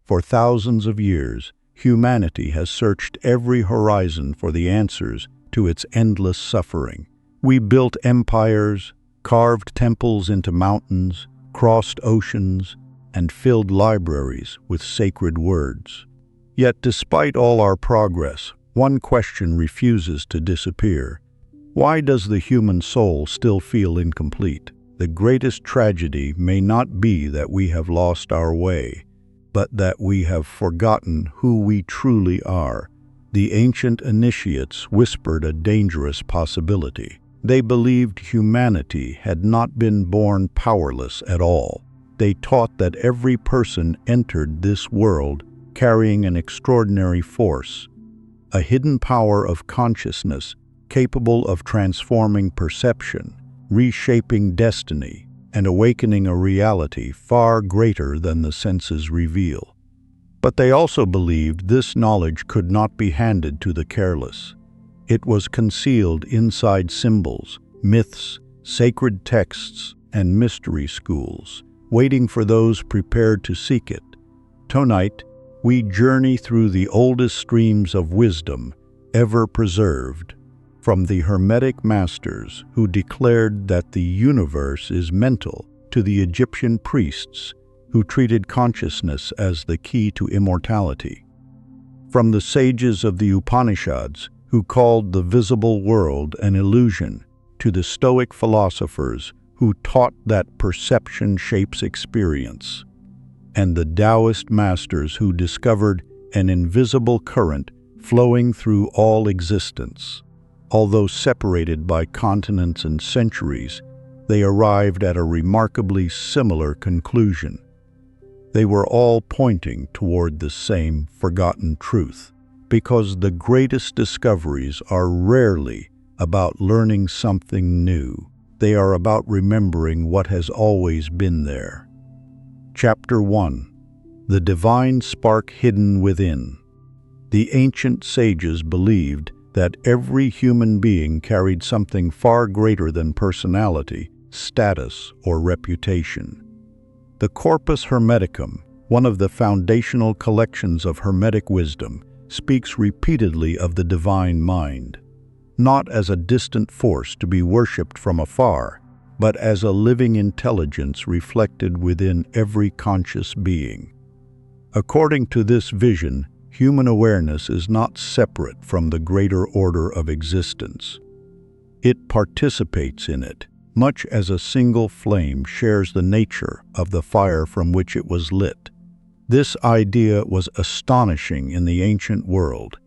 For thousands of years, humanity has searched every horizon for the answers to its endless suffering. We built empires, carved temples into mountains, crossed oceans, and filled libraries with sacred words. Yet despite all our progress, one question refuses to disappear. Why does the human soul still feel incomplete? The greatest tragedy may not be that we have lost our way, but that we have forgotten who we truly are. The ancient initiates whispered a dangerous possibility. They believed humanity had not been born powerless at all. They taught that every person entered this world carrying an extraordinary force, a hidden power of consciousness capable of transforming perception, reshaping destiny, and awakening a reality far greater than the senses reveal. But they also believed this knowledge could not be handed to the careless. It was concealed inside symbols, myths, sacred texts, and mystery schools, waiting for those prepared to seek it. Tonight, we journey through the oldest streams of wisdom ever preserved, from the Hermetic masters who declared that the universe is mental to the Egyptian priests who treated consciousness as the key to immortality. From the sages of the Upanishads who called the visible world an illusion to the Stoic philosophers who taught that perception shapes experience, and the Taoist masters who discovered an invisible current flowing through all existence. Although separated by continents and centuries, they arrived at a remarkably similar conclusion. They were all pointing toward the same forgotten truth, because the greatest discoveries are rarely about learning something new. They are about remembering what has always been there. Chapter 1. The Divine Spark Hidden Within. The ancient sages believed that every human being carried something far greater than personality, status, or reputation. The Corpus Hermeticum, one of the foundational collections of Hermetic wisdom, speaks repeatedly of the divine mind, not as a distant force to be worshipped from afar, but as a living intelligence reflected within every conscious being. According to this vision, human awareness is not separate from the greater order of existence. It participates in it, much as a single flame shares the nature of the fire from which it was lit. This idea was astonishing in the ancient world,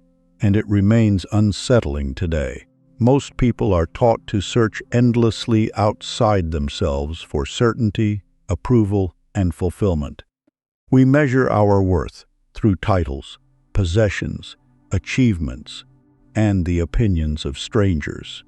and it remains unsettling today. Most people are taught to search endlessly outside themselves for certainty, approval, and fulfillment. We measure our worth through titles, possessions, achievements, and the opinions of strangers.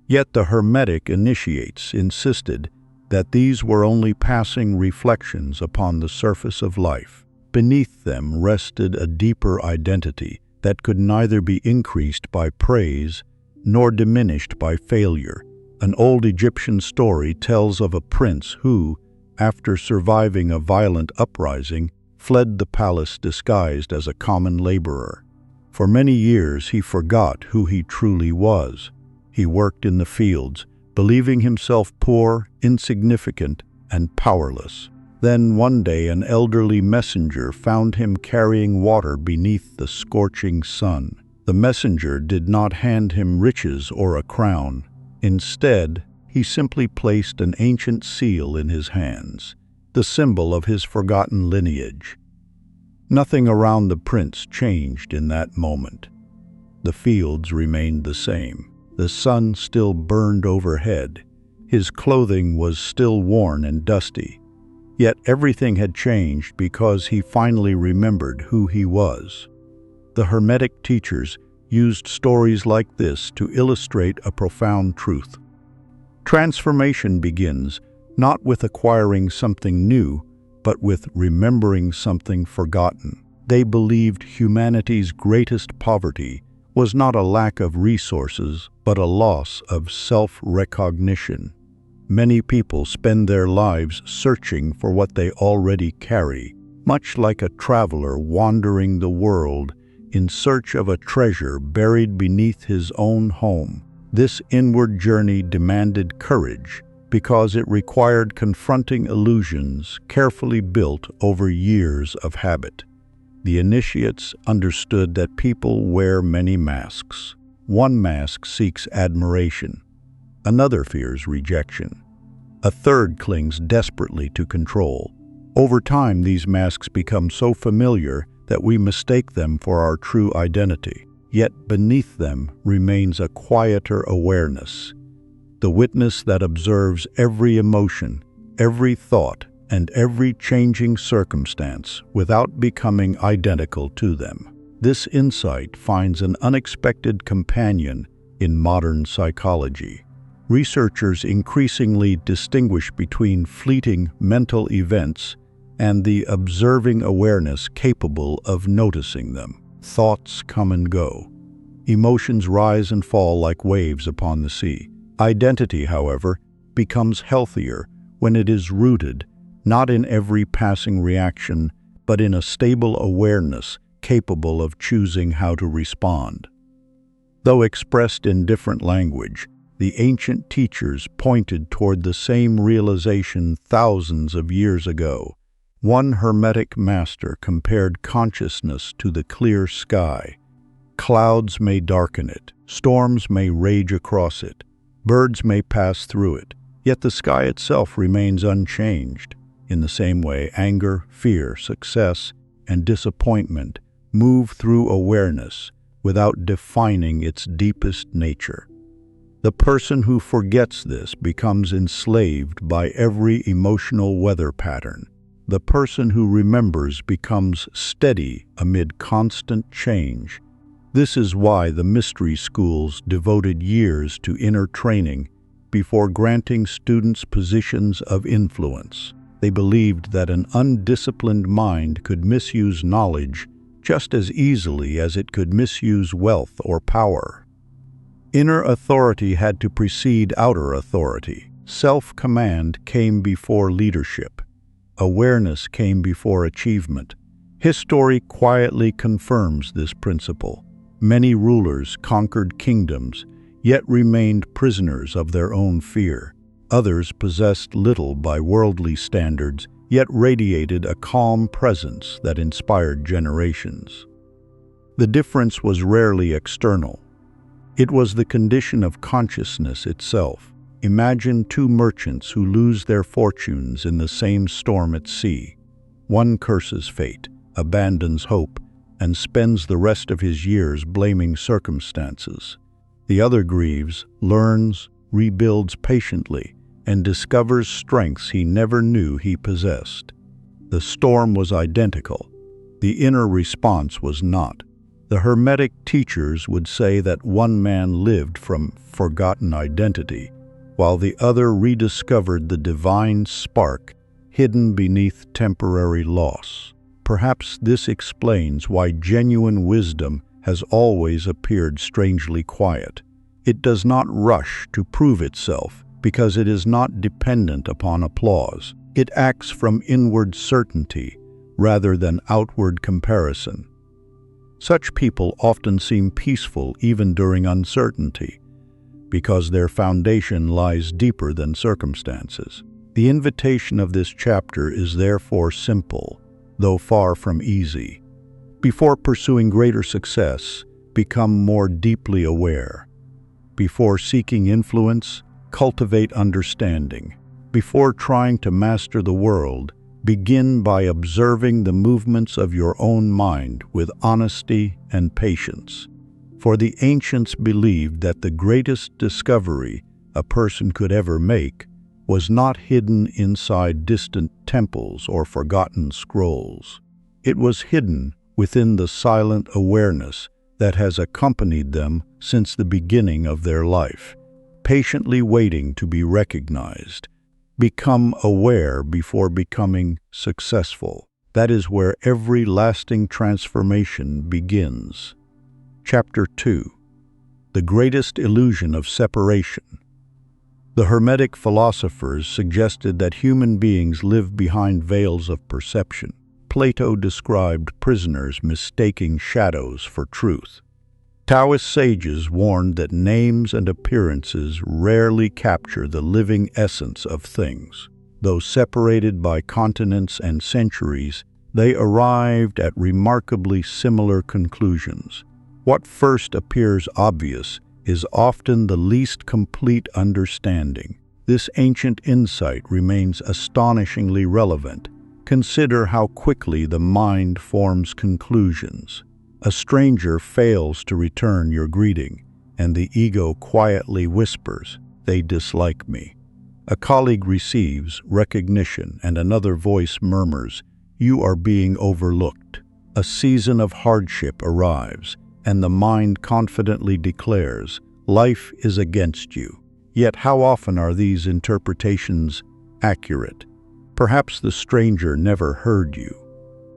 Yet the Hermetic initiates insisted that these were only passing reflections upon the surface of life. Beneath them rested a deeper identity that could neither be increased by praise nor diminished by failure. An old Egyptian story tells of a prince who, after surviving a violent uprising, fled the palace disguised as a common laborer. For many years he forgot who he truly was. He worked in the fields, believing himself poor, insignificant, and powerless. Then one day an elderly messenger found him carrying water beneath the scorching sun. The messenger did not hand him riches or a crown. Instead, he simply placed an ancient seal in his hands, the symbol of his forgotten lineage. Nothing around the prince changed in that moment. The fields remained the same. The sun still burned overhead. His clothing was still worn and dusty. Yet everything had changed because he finally remembered who he was. The Hermetic teachers used stories like this to illustrate a profound truth. Transformation begins not with acquiring something new, but with remembering something forgotten. They believed humanity's greatest poverty was not a lack of resources, but a loss of self-recognition. Many people spend their lives searching for what they already carry, much like a traveler wandering the world in search of a treasure buried beneath his own home. This inward journey demanded courage because it required confronting illusions carefully built over years of habit. The initiates understood that people wear many masks. One mask seeks admiration. Another fears rejection. A third clings desperately to control. Over time, these masks become so familiar that we mistake them for our true identity. Yet beneath them remains a quieter awareness, the witness that observes every emotion, every thought, and every changing circumstance without becoming identical to them. This insight finds an unexpected companion in modern psychology. Researchers increasingly distinguish between fleeting mental events and the observing awareness capable of noticing them. Thoughts come and go. Emotions rise and fall like waves upon the sea. Identity, however, becomes healthier when it is rooted not in every passing reaction, but in a stable awareness capable of choosing how to respond. Though expressed in different language, the ancient teachers pointed toward the same realization thousands of years ago. One Hermetic master compared consciousness to the clear sky. Clouds may darken it, storms may rage across it, birds may pass through it, yet the sky itself remains unchanged. In the same way, anger, fear, success, and disappointment move through awareness without defining its deepest nature. The person who forgets this becomes enslaved by every emotional weather pattern. The person who remembers becomes steady amid constant change. This is why the mystery schools devoted years to inner training before granting students positions of influence. They believed that an undisciplined mind could misuse knowledge just as easily as it could misuse wealth or power. Inner authority had to precede outer authority. Self-command came before leadership. Awareness came before achievement. History quietly confirms this principle. Many rulers conquered kingdoms, yet remained prisoners of their own fear. Others possessed little by worldly standards, yet radiated a calm presence that inspired generations. The difference was rarely external. It was the condition of consciousness itself. Imagine two merchants who lose their fortunes in the same storm at sea. One curses fate, abandons hope, and spends the rest of his years blaming circumstances. The other grieves, learns, rebuilds patiently, and discovers strengths he never knew he possessed. The storm was identical. The inner response was not. The Hermetic teachers would say that one man lived from forgotten identity, while the other rediscovered the divine spark hidden beneath temporary loss. Perhaps this explains why genuine wisdom has always appeared strangely quiet. It does not rush to prove itself because it is not dependent upon applause. It acts from inward certainty rather than outward comparison. Such people often seem peaceful even during uncertainty, because their foundation lies deeper than circumstances. The invitation of this chapter is therefore simple, though far from easy. Before pursuing greater success, become more deeply aware. Before seeking influence, cultivate understanding. Before trying to master the world, begin by observing the movements of your own mind with honesty and patience. For the ancients believed that the greatest discovery a person could ever make was not hidden inside distant temples or forgotten scrolls. It was hidden within the silent awareness that has accompanied them since the beginning of their life, patiently waiting to be recognized. Become aware before becoming successful. That is where every lasting transformation begins. Chapter 2. The Greatest Illusion of Separation. The Hermetic philosophers suggested that human beings live behind veils of perception. Plato described prisoners mistaking shadows for truth. Taoist sages warned that names and appearances rarely capture the living essence of things. Though separated by continents and centuries, they arrived at remarkably similar conclusions. What first appears obvious is often the least complete understanding. This ancient insight remains astonishingly relevant. Consider how quickly the mind forms conclusions. A stranger fails to return your greeting, and the ego quietly whispers, "They dislike me." A colleague receives recognition, and another voice murmurs, "You are being overlooked." A season of hardship arrives, and the mind confidently declares, "Life is against you." Yet how often are these interpretations accurate? Perhaps the stranger never heard you.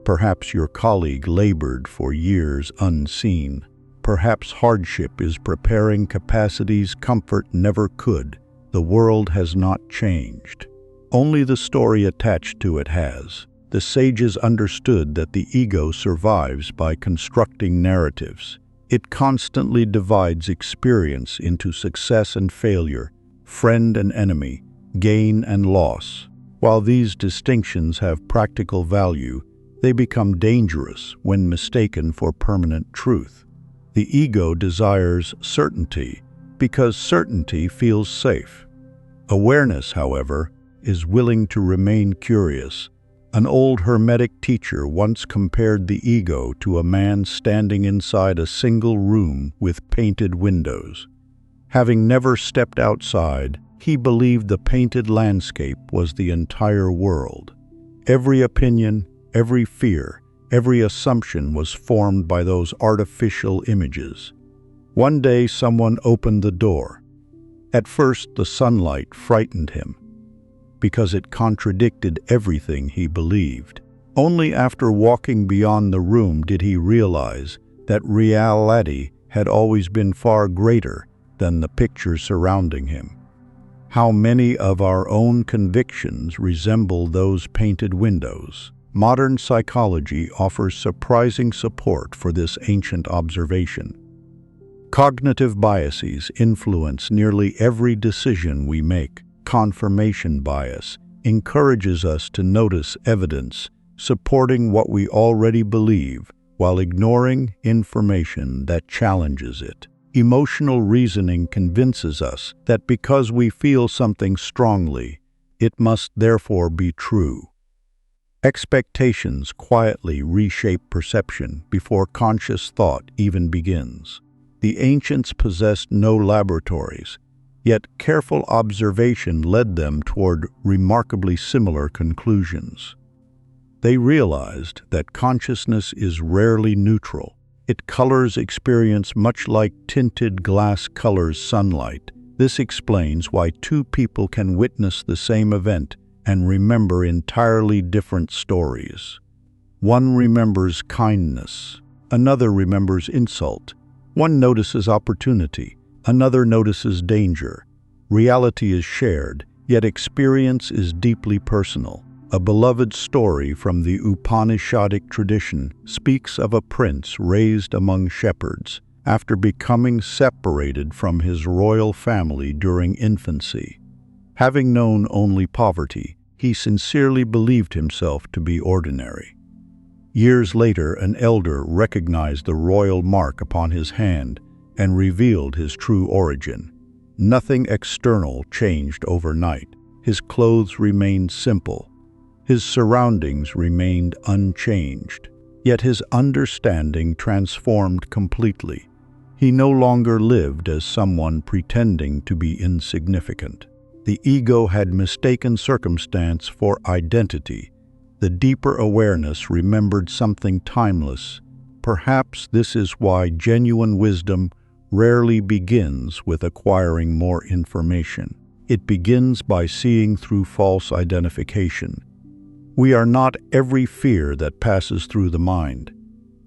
Perhaps your colleague labored for years unseen. Perhaps hardship is preparing capacities comfort never could. The world has not changed. Only the story attached to it has. The sages understood that the ego survives by constructing narratives. It constantly divides experience into success and failure, friend and enemy, gain and loss. While these distinctions have practical value, they become dangerous when mistaken for permanent truth. The ego desires certainty because certainty feels safe. Awareness, however, is willing to remain curious. An old Hermetic teacher once compared the ego to a man standing inside a single room with painted windows. Having never stepped outside, he believed the painted landscape was the entire world. Every opinion, every fear, every assumption was formed by those artificial images. One day someone opened the door. At first the sunlight frightened him, because it contradicted everything he believed. Only after walking beyond the room did he realize that reality had always been far greater than the picture surrounding him. How many of our own convictions resemble those painted windows? Modern psychology offers surprising support for this ancient observation. Cognitive biases influence nearly every decision we make. Confirmation bias encourages us to notice evidence supporting what we already believe while ignoring information that challenges it. Emotional reasoning convinces us that because we feel something strongly, it must therefore be true. Expectations quietly reshape perception before conscious thought even begins. The ancients possessed no laboratories, yet careful observation led them toward remarkably similar conclusions. They realized that consciousness is rarely neutral. It colors experience much like tinted glass colors sunlight. This explains why two people can witness the same event and remember entirely different stories. One remembers kindness, another remembers insult. One notices opportunity, another notices danger. Reality is shared, yet experience is deeply personal. A beloved story from the Upanishadic tradition speaks of a prince raised among shepherds. After becoming separated from his royal family during infancy, having known only poverty, he sincerely believed himself to be ordinary. Years later, an elder recognized the royal mark upon his hand and revealed his true origin. Nothing external changed overnight. His clothes remained simple. His surroundings remained unchanged. Yet his understanding transformed completely. He no longer lived as someone pretending to be insignificant. The ego had mistaken circumstance for identity. The deeper awareness remembered something timeless. Perhaps this is why genuine wisdom rarely begins with acquiring more information. It begins by seeing through false identification. We are not every fear that passes through the mind.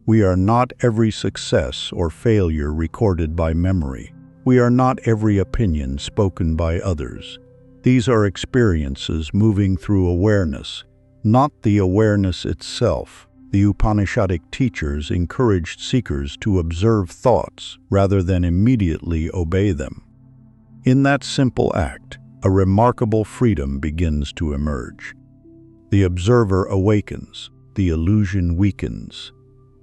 We are not every success or failure recorded by memory. We are not every opinion spoken by others. These are experiences moving through awareness, not the awareness itself. The Upanishadic teachers encouraged seekers to observe thoughts rather than immediately obey them. In that simple act, a remarkable freedom begins to emerge. The observer awakens, the illusion weakens.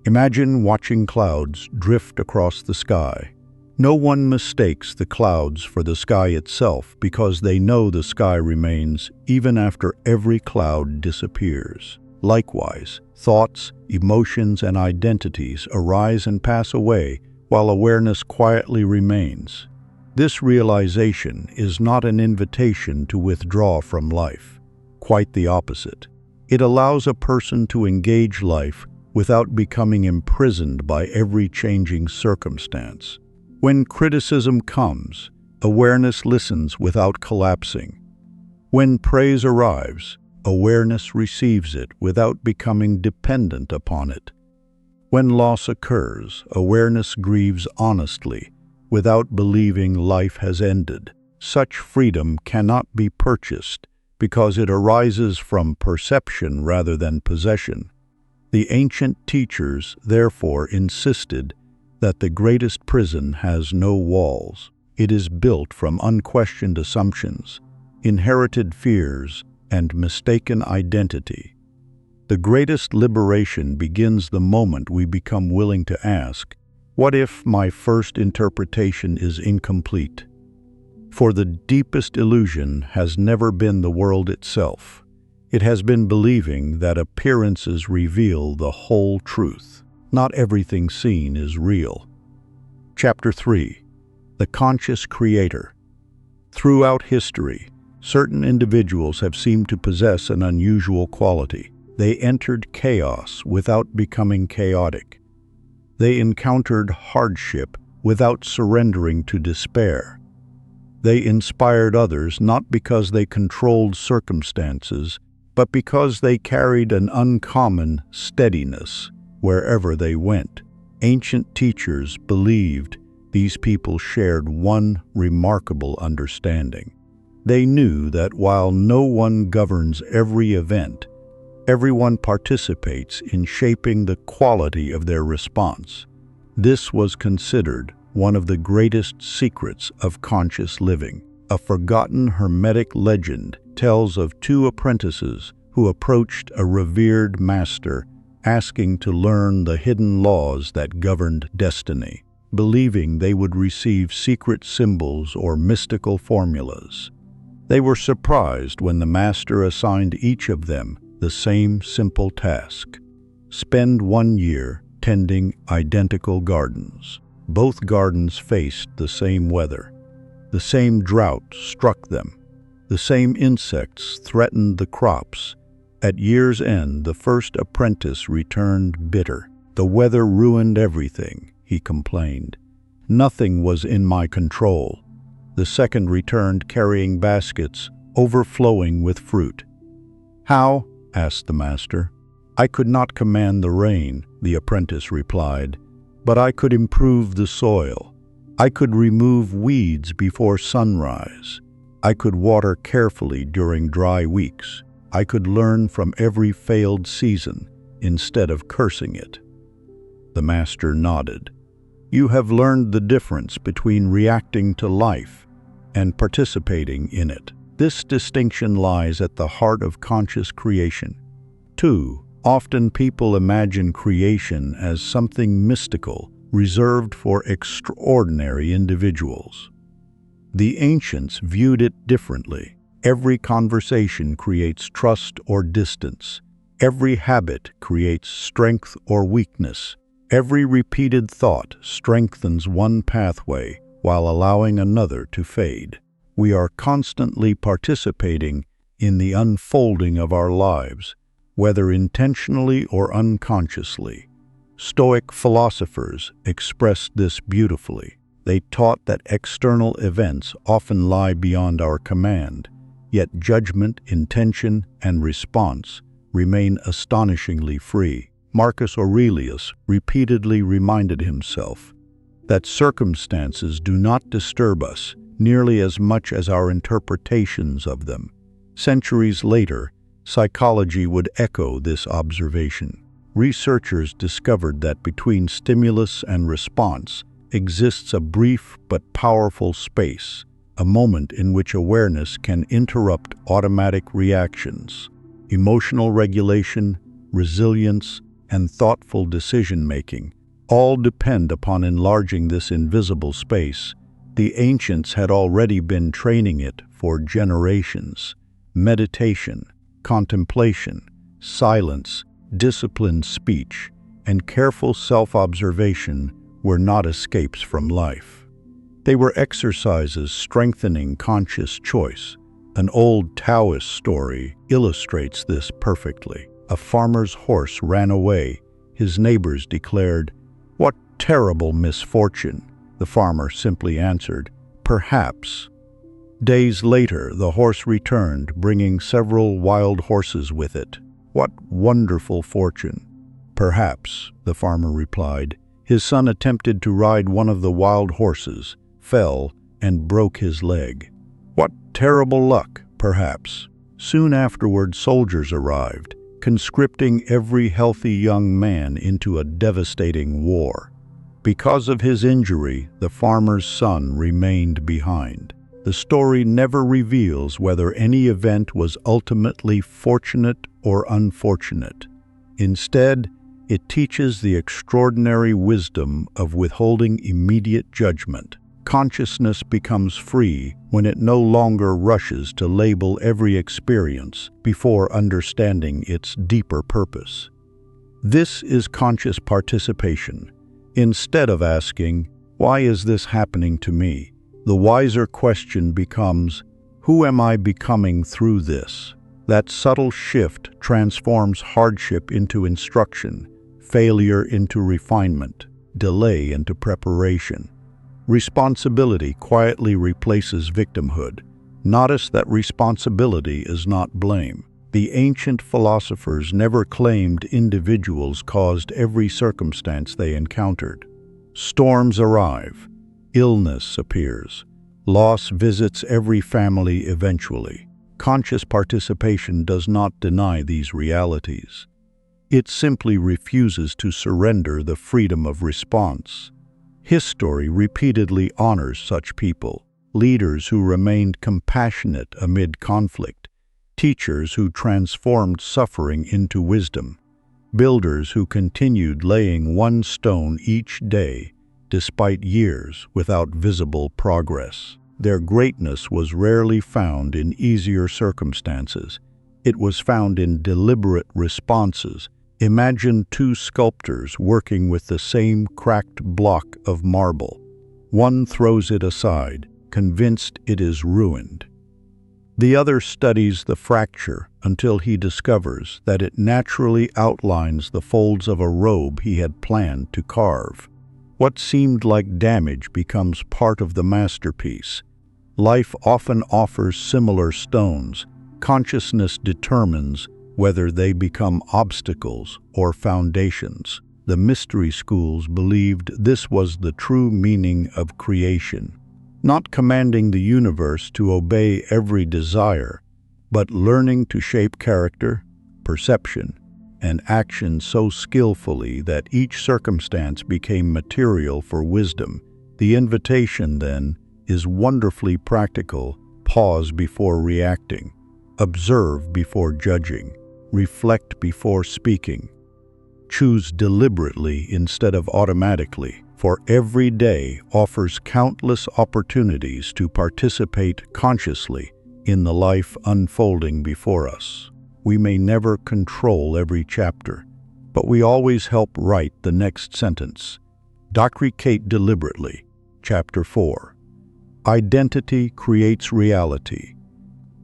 Imagine watching clouds drift across the sky. No one mistakes the clouds for the sky itself because they know the sky remains even after every cloud disappears. Likewise, thoughts, emotions, and identities arise and pass away while awareness quietly remains. This realization is not an invitation to withdraw from life. Quite the opposite. It allows a person to engage life without becoming imprisoned by every changing circumstance. When criticism comes, awareness listens without collapsing. When praise arrives, awareness receives it without becoming dependent upon it. When loss occurs, awareness grieves honestly, without believing life has ended. Such freedom cannot be purchased because it arises from perception rather than possession. The ancient teachers, therefore, insisted that the greatest prison has no walls. It is built from unquestioned assumptions, inherited fears, and mistaken identity. The greatest liberation begins the moment we become willing to ask, "What if my first interpretation is incomplete?" For the deepest illusion has never been the world itself. It has been believing that appearances reveal the whole truth. Not everything seen is real. Chapter 3. The Conscious Creator. Throughout history, certain individuals have seemed to possess an unusual quality. They entered chaos without becoming chaotic. They encountered hardship without surrendering to despair. They inspired others not because they controlled circumstances, but because they carried an uncommon steadiness wherever they went. Ancient teachers believed these people shared one remarkable understanding. They knew that while no one governs every event, everyone participates in shaping the quality of their response. This was considered one of the greatest secrets of conscious living. A forgotten Hermetic legend tells of two apprentices who approached a revered master asking to learn the hidden laws that governed destiny, believing they would receive secret symbols or mystical formulas. They were surprised when the master assigned each of them the same simple task: spend 1 year tending identical gardens. Both gardens faced the same weather. The same drought struck them. The same insects threatened the crops. At year's end, the first apprentice returned bitter. "The weather ruined everything," he complained. "Nothing was in my control." The second returned carrying baskets overflowing with fruit. "How?" asked the master. "I could not command the rain," the apprentice replied, "but I could improve the soil. I could remove weeds before sunrise. I could water carefully during dry weeks. I could learn from every failed season instead of cursing it." The master nodded. "You have learned the difference between reacting to life and participating in it. This distinction lies at the heart of conscious creation. 2. Often people imagine creation as something mystical, reserved for extraordinary individuals. The ancients viewed it differently. Every conversation creates trust or distance. Every habit creates strength or weakness. Every repeated thought strengthens one pathway while allowing another to fade. We are constantly participating in the unfolding of our lives, whether intentionally or unconsciously. Stoic philosophers expressed this beautifully. They taught that external events often lie beyond our command, yet judgment, intention, and response remain astonishingly free. Marcus Aurelius repeatedly reminded himself that circumstances do not disturb us nearly as much as our interpretations of them. Centuries later, Psychology would echo this observation. Researchers discovered that between stimulus and response exists a brief but powerful space, a moment in which awareness can interrupt automatic reactions. Emotional regulation, resilience, and thoughtful decision-making all depend upon enlarging this invisible space. The ancients had already been training it for generations. Meditation, contemplation, silence, disciplined speech, and careful self-observation were not escapes from life. They were exercises strengthening conscious choice. An old Taoist story illustrates this perfectly. A farmer's horse ran away. His neighbors declared, "What terrible misfortune!" The farmer simply answered, "Perhaps." Days later, the horse returned, bringing several wild horses with it. "What wonderful fortune!" "Perhaps," the farmer replied. His son attempted to ride one of the wild horses, fell, and broke his leg. "What terrible luck!" "Perhaps." Soon afterward, soldiers arrived, conscripting every healthy young man into a devastating war. Because of his injury, the farmer's son remained behind. The story never reveals whether any event was ultimately fortunate or unfortunate. Instead, it teaches the extraordinary wisdom of withholding immediate judgment. Consciousness becomes free when it no longer rushes to label every experience before understanding its deeper purpose. This is conscious participation. Instead of asking, "Why is this happening to me?" the wiser question becomes, "Who am I becoming through this?" That subtle shift transforms hardship into instruction, failure into refinement, delay into preparation. Responsibility quietly replaces victimhood. Notice that responsibility is not blame. The ancient philosophers never claimed individuals caused every circumstance they encountered. Storms arrive, illness appears, loss visits every family eventually. Conscious participation does not deny these realities. It simply refuses to surrender the freedom of response. History repeatedly honors such people, leaders who remained compassionate amid conflict, teachers who transformed suffering into wisdom, builders who continued laying one stone each day despite years without visible progress. Their greatness was rarely found in easier circumstances. It was found in deliberate responses. Imagine two sculptors working with the same cracked block of marble. One throws it aside, convinced it is ruined. The other studies the fracture until he discovers that it naturally outlines the folds of a robe he had planned to carve. What seemed like damage becomes part of the masterpiece. Life often offers similar stones. Consciousness determines whether they become obstacles or foundations. The mystery schools believed this was the true meaning of creation. Not commanding the universe to obey every desire, but learning to shape character, perception, and action so skillfully that each circumstance became material for wisdom. The invitation, then, is wonderfully practical. Pause before reacting. Observe before judging. Reflect before speaking. Choose deliberately instead of automatically. For every day offers countless opportunities to participate consciously in the life unfolding before us. We may never control every chapter, but we always help write the next sentence. Decretate deliberately. Chapter 4. Identity creates reality.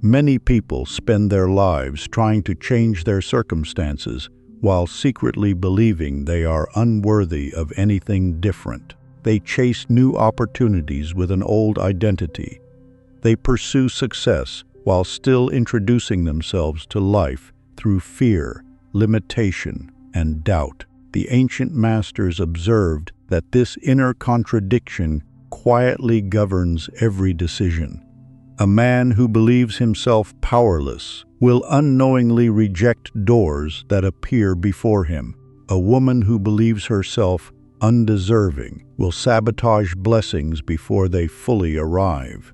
Many people spend their lives trying to change their circumstances while secretly believing they are unworthy of anything different. They chase new opportunities with an old identity. They pursue success while still introducing themselves to life through fear, limitation, and doubt. The ancient masters observed that this inner contradiction quietly governs every decision. A man who believes himself powerless will unknowingly reject doors that appear before him. A woman who believes herself undeserving will sabotage blessings before they fully arrive.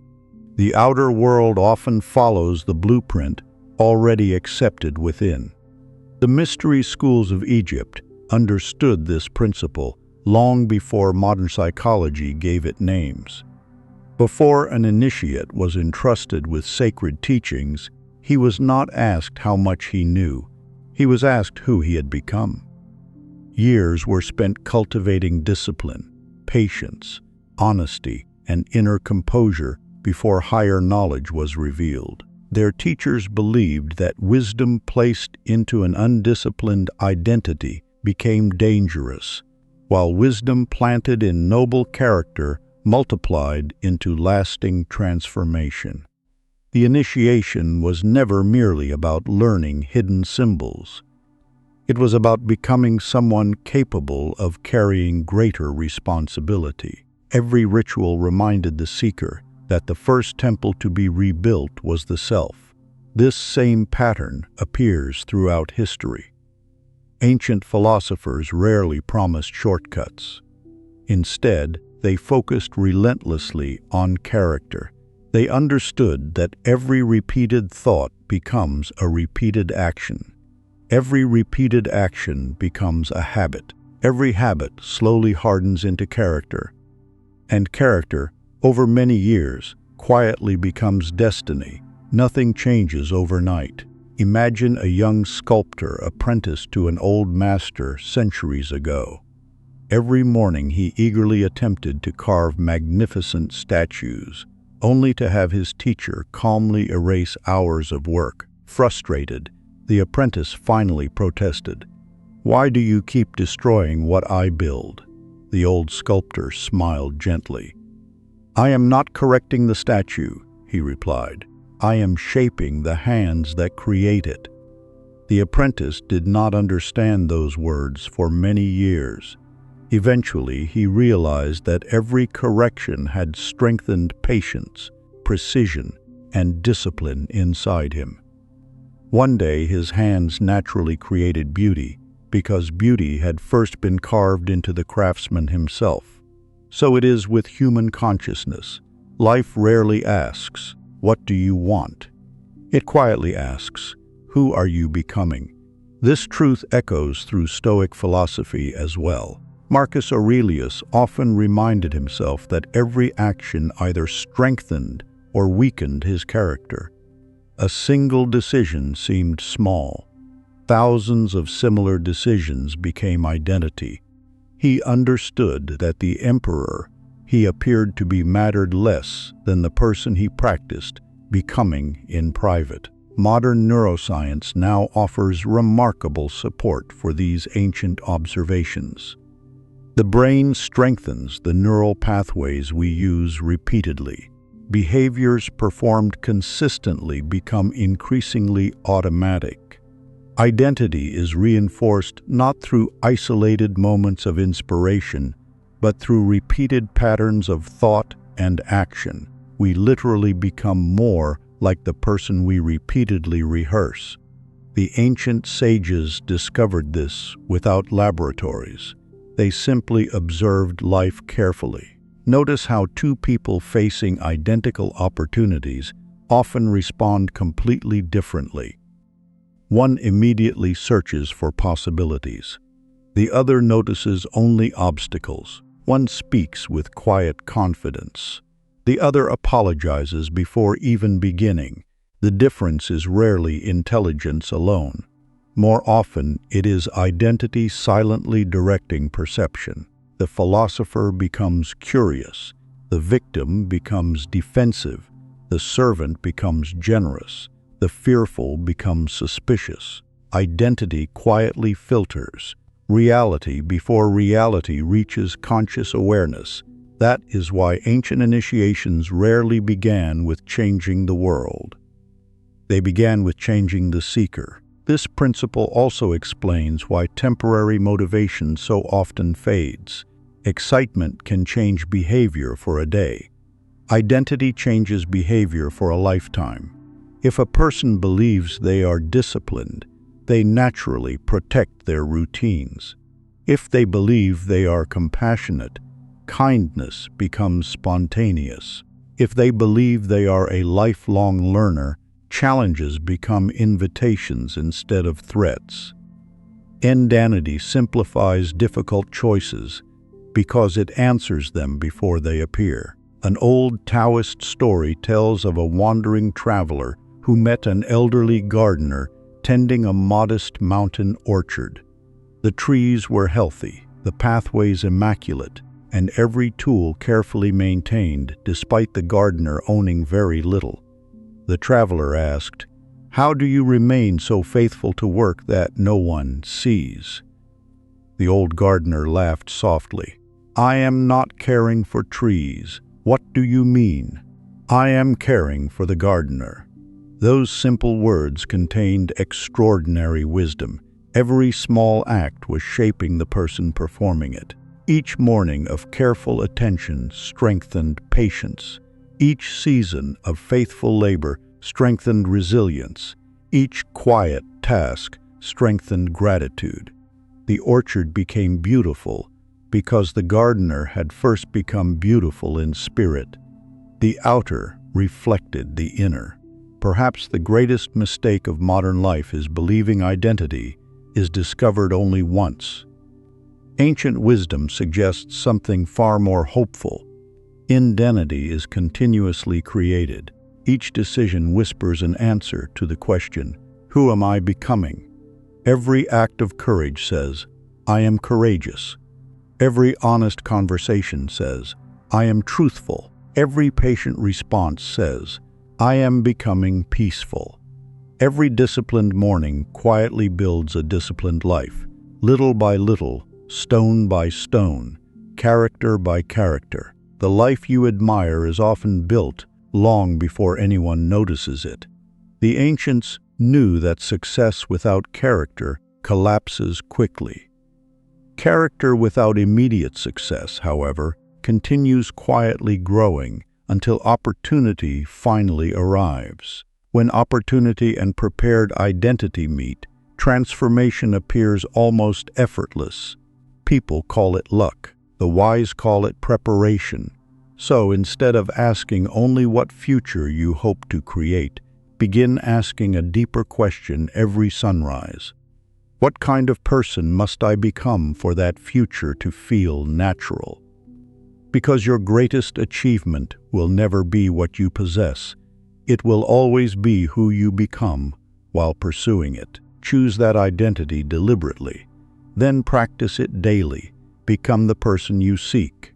The outer world often follows the blueprint already accepted within. The mystery schools of Egypt understood this principle long before modern psychology gave it names. Before an initiate was entrusted with sacred teachings, he was not asked how much he knew. He was asked who he had become. Years were spent cultivating discipline, patience, honesty, and inner composure before higher knowledge was revealed. Their teachers believed that wisdom placed into an undisciplined identity became dangerous, while wisdom planted in noble character multiplied into lasting transformation. The initiation was never merely about learning hidden symbols. It was about becoming someone capable of carrying greater responsibility. Every ritual reminded the seeker that the first temple to be rebuilt was the self. This same pattern appears throughout history. Ancient philosophers rarely promised shortcuts. Instead, they focused relentlessly on character. They understood that every repeated thought becomes a repeated action. Every repeated action becomes a habit. Every habit slowly hardens into character. And character, over many years, quietly becomes destiny. Nothing changes overnight. Imagine a young sculptor apprenticed to an old master centuries ago. Every morning he eagerly attempted to carve magnificent statues, only to have his teacher calmly erase hours of work. Frustrated, the apprentice finally protested. "Why do you keep destroying what I build?" The old sculptor smiled gently. "I am not correcting the statue," he replied. "I am shaping the hands that create it." The apprentice did not understand those words for many years. Eventually, he realized that every correction had strengthened patience, precision, and discipline inside him. One day, his hands naturally created beauty, because beauty had first been carved into the craftsman himself. So it is with human consciousness. Life rarely asks, "What do you want?" It quietly asks, "Who are you becoming?" This truth echoes through Stoic philosophy as well. Marcus Aurelius often reminded himself that every action either strengthened or weakened his character. A single decision seemed small. Thousands of similar decisions became identity. He understood that the emperor he appeared to be mattered less than the person he practiced becoming in private. Modern neuroscience now offers remarkable support for these ancient observations. The brain strengthens the neural pathways we use repeatedly. Behaviors performed consistently become increasingly automatic. Identity is reinforced not through isolated moments of inspiration, but through repeated patterns of thought and action. We literally become more like the person we repeatedly rehearse. The ancient sages discovered this without laboratories. They simply observed life carefully. Notice how two people facing identical opportunities often respond completely differently. One immediately searches for possibilities. The other notices only obstacles. One speaks with quiet confidence. The other apologizes before even beginning. The difference is rarely intelligence alone. More often, it is identity silently directing perception. The philosopher becomes curious. The victim becomes defensive. The servant becomes generous. The fearful becomes suspicious. Identity quietly filters. Reality before reality reaches conscious awareness. That is why ancient initiations rarely began with changing the world. They began with changing the seeker. This principle also explains why temporary motivation so often fades. Excitement can change behavior for a day, Identity changes behavior for a lifetime. If a person believes they are disciplined, they naturally protect their routines. If they believe they are compassionate, kindness becomes spontaneous. If they believe they are a lifelong learner, challenges become invitations instead of threats. Indanity simplifies difficult choices because it answers them before they appear. An old Taoist story tells of a wandering traveler who met an elderly gardener tending a modest mountain orchard. The trees were healthy, the pathways immaculate, and every tool carefully maintained despite the gardener owning very little. The traveler asked, "How do you remain so faithful to work that no one sees?" The old gardener laughed softly. "I am not caring for trees. What do you mean?" "I am caring for the gardener." Those simple words contained extraordinary wisdom. Every small act was shaping the person performing it. Each morning of careful attention strengthened patience. Each season of faithful labor strengthened resilience. Each quiet task strengthened gratitude. The orchard became beautiful because the gardener had first become beautiful in spirit. The outer reflected the inner. Perhaps the greatest mistake of modern life is believing identity is discovered only once. Ancient wisdom suggests something far more hopeful. Indanity is continuously created. Each decision whispers an answer to the question, "Who am I becoming?" Every act of courage says, "I am courageous." Every honest conversation says, "I am truthful." Every patient response says, "I am becoming peaceful." Every disciplined morning quietly builds a disciplined life. Little by little, stone by stone, character by character. The life you admire is often built long before anyone notices it. The ancients knew that success without character collapses quickly. Character without immediate success, however, continues quietly growing until opportunity finally arrives. When opportunity and prepared identity meet, transformation appears almost effortless. People call it luck. The wise call it preparation. So instead of asking only what future you hope to create, begin asking a deeper question every sunrise. What kind of person must I become for that future to feel natural? Because your greatest achievement will never be what you possess. It will always be who you become while pursuing it. Choose that identity deliberately. Then practice it daily. Become the person you seek.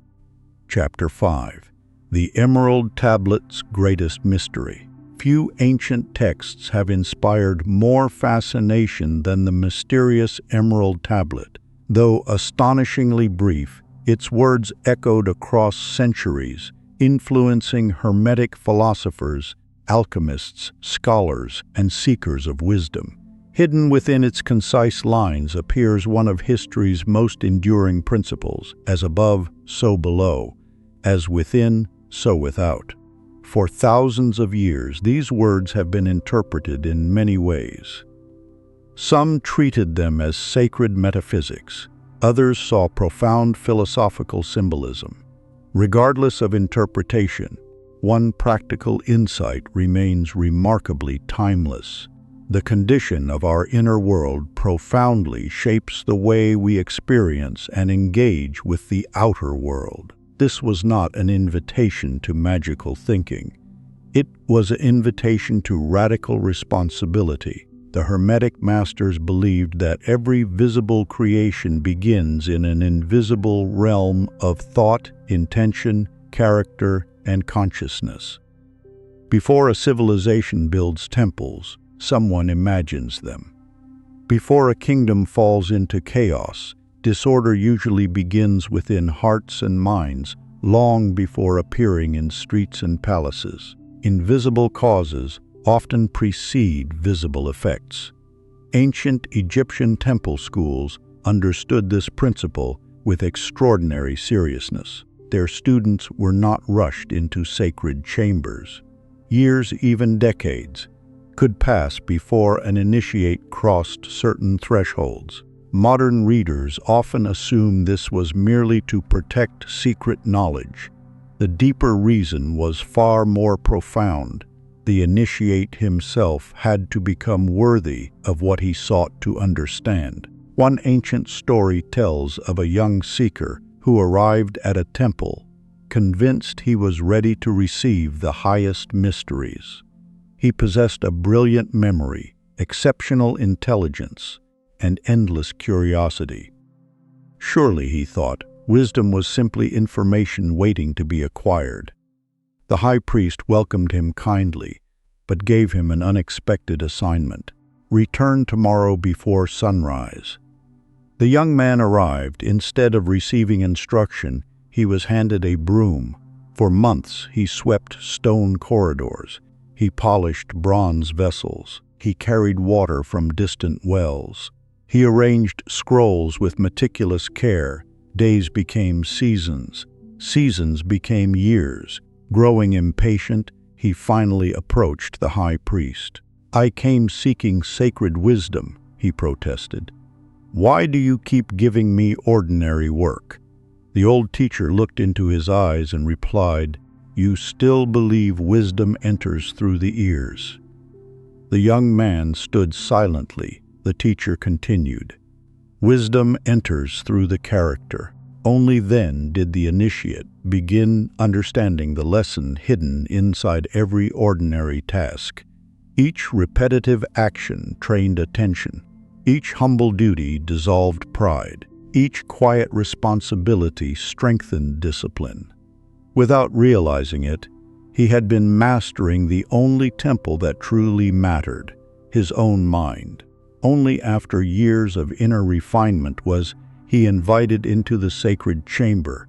Chapter 5. The Emerald Tablet's Greatest Mystery. Few ancient texts have inspired more fascination than the mysterious Emerald Tablet. Though astonishingly brief, its words echoed across centuries, influencing Hermetic philosophers, alchemists, scholars, and seekers of wisdom. Hidden within its concise lines appears one of history's most enduring principles, as above, so below, as within, so without. For thousands of years, these words have been interpreted in many ways. Some treated them as sacred metaphysics. Others saw profound philosophical symbolism. Regardless of interpretation, one practical insight remains remarkably timeless. The condition of our inner world profoundly shapes the way we experience and engage with the outer world. This was not an invitation to magical thinking. It was an invitation to radical responsibility. The Hermetic masters believed that every visible creation begins in an invisible realm of thought, intention, character, and consciousness. Before a civilization builds temples, someone imagines them. Before a kingdom falls into chaos, disorder usually begins within hearts and minds, long before appearing in streets and palaces. Invisible causes often precede visible effects. Ancient Egyptian temple schools understood this principle with extraordinary seriousness. their students were not rushed into sacred chambers. Years, even decades, could pass before an initiate crossed certain thresholds. Modern readers often assume this was merely to protect secret knowledge. The deeper reason was far more profound. The initiate himself had to become worthy of what he sought to understand. One ancient story tells of a young seeker who arrived at a temple, convinced he was ready to receive the highest mysteries. He possessed a brilliant memory, exceptional intelligence, and endless curiosity. Surely, he thought, wisdom was simply information waiting to be acquired. The high priest welcomed him kindly, but gave him an unexpected assignment. Return tomorrow before sunrise. The young man arrived. Instead of receiving instruction, he was handed a broom. For months, he swept stone corridors. He polished bronze vessels. He carried water from distant wells. He arranged scrolls with meticulous care. Days became seasons. Seasons became years. Growing impatient, he finally approached the high priest. "I came seeking sacred wisdom," he protested. "Why do you keep giving me ordinary work?" The old teacher looked into his eyes and replied, "You still believe wisdom enters through the ears." The young man stood silently. The teacher continued, "Wisdom enters through the character." Only then did the initiate begin understanding the lesson hidden inside every ordinary task. Each repetitive action trained attention. Each humble duty dissolved pride. Each quiet responsibility strengthened discipline. Without realizing it, he had been mastering the only temple that truly mattered, his own mind. Only after years of inner refinement was he invited into the sacred chamber.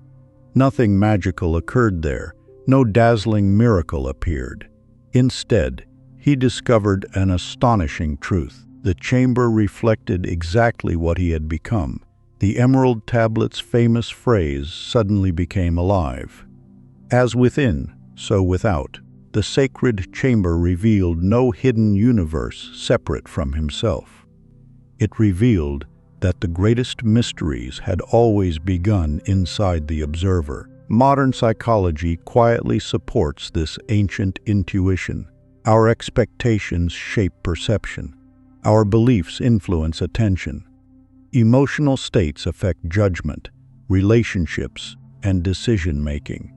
Nothing magical occurred there. No dazzling miracle appeared. Instead, he discovered an astonishing truth. The chamber reflected exactly what he had become. The emerald tablet's famous phrase suddenly became alive. As within, so without. The sacred chamber revealed no hidden universe separate from himself. It revealed that the greatest mysteries had always begun inside the observer. Modern psychology quietly supports this ancient intuition. Our expectations shape perception. Our beliefs influence attention. Emotional states affect judgment, relationships, and decision-making.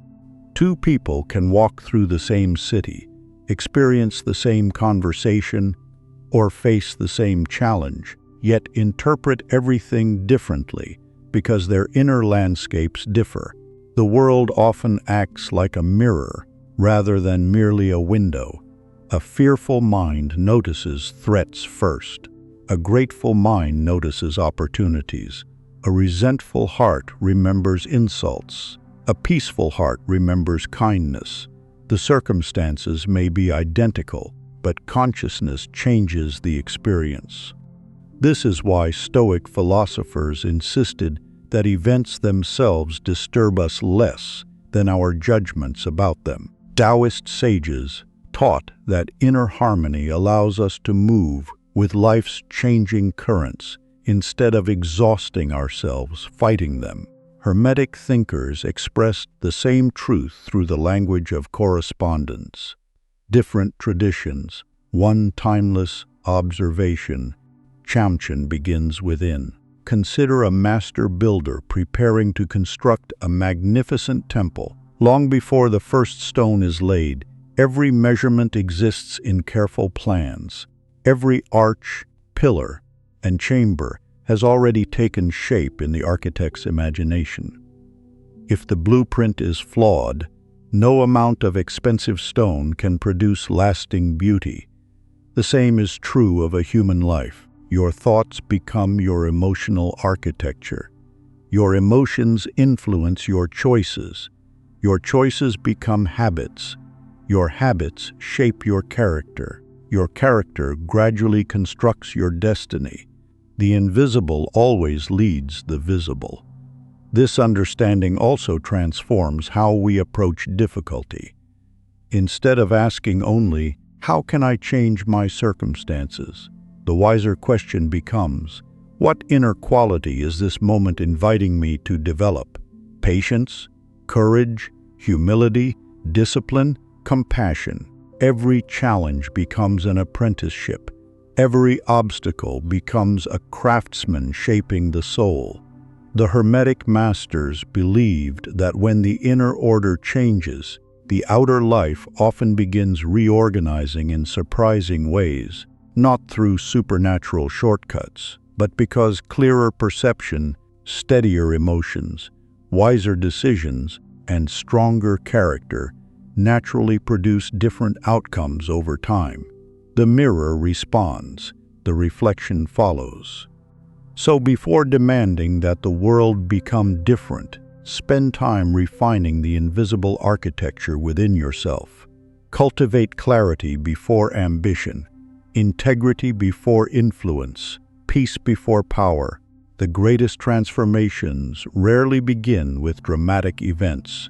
Two people can walk through the same city, experience the same conversation, or face the same challenge, yet interpret everything differently because their inner landscapes differ. The world often acts like a mirror rather than merely a window. A fearful mind notices threats first. A grateful mind notices opportunities. A resentful heart remembers insults. A peaceful heart remembers kindness. The circumstances may be identical, but consciousness changes the experience. This is why Stoic philosophers insisted that events themselves disturb us less than our judgments about them. Taoist sages taught that inner harmony allows us to move with life's changing currents instead of exhausting ourselves fighting them. Hermetic thinkers expressed the same truth through the language of correspondence. Different traditions, one timeless observation. Champion begins within. Consider a master builder preparing to construct a magnificent temple. Long before the first stone is laid, every measurement exists in careful plans. Every arch, pillar, and chamber has already taken shape in the architect's imagination. If the blueprint is flawed, no amount of expensive stone can produce lasting beauty. The same is true of a human life. Your thoughts become your emotional architecture. Your emotions influence your choices. Your choices become habits. Your habits shape your character. Your character gradually constructs your destiny. The invisible always leads the visible. This understanding also transforms how we approach difficulty. Instead of asking only, "How can I change my circumstances?" the wiser question becomes, "What inner quality is this moment inviting me to develop?" Patience, courage, humility, discipline, compassion. Every challenge becomes an apprenticeship. Every obstacle becomes a craftsman shaping the soul. The Hermetic masters believed that when the inner order changes, the outer life often begins reorganizing in surprising ways, not through supernatural shortcuts, but because clearer perception, steadier emotions, wiser decisions, and stronger character naturally produce different outcomes over time. The mirror responds, the reflection follows. So before demanding that the world become different, spend time refining the invisible architecture within yourself. Cultivate clarity before ambition, integrity before influence, peace before power. The greatest transformations rarely begin with dramatic events.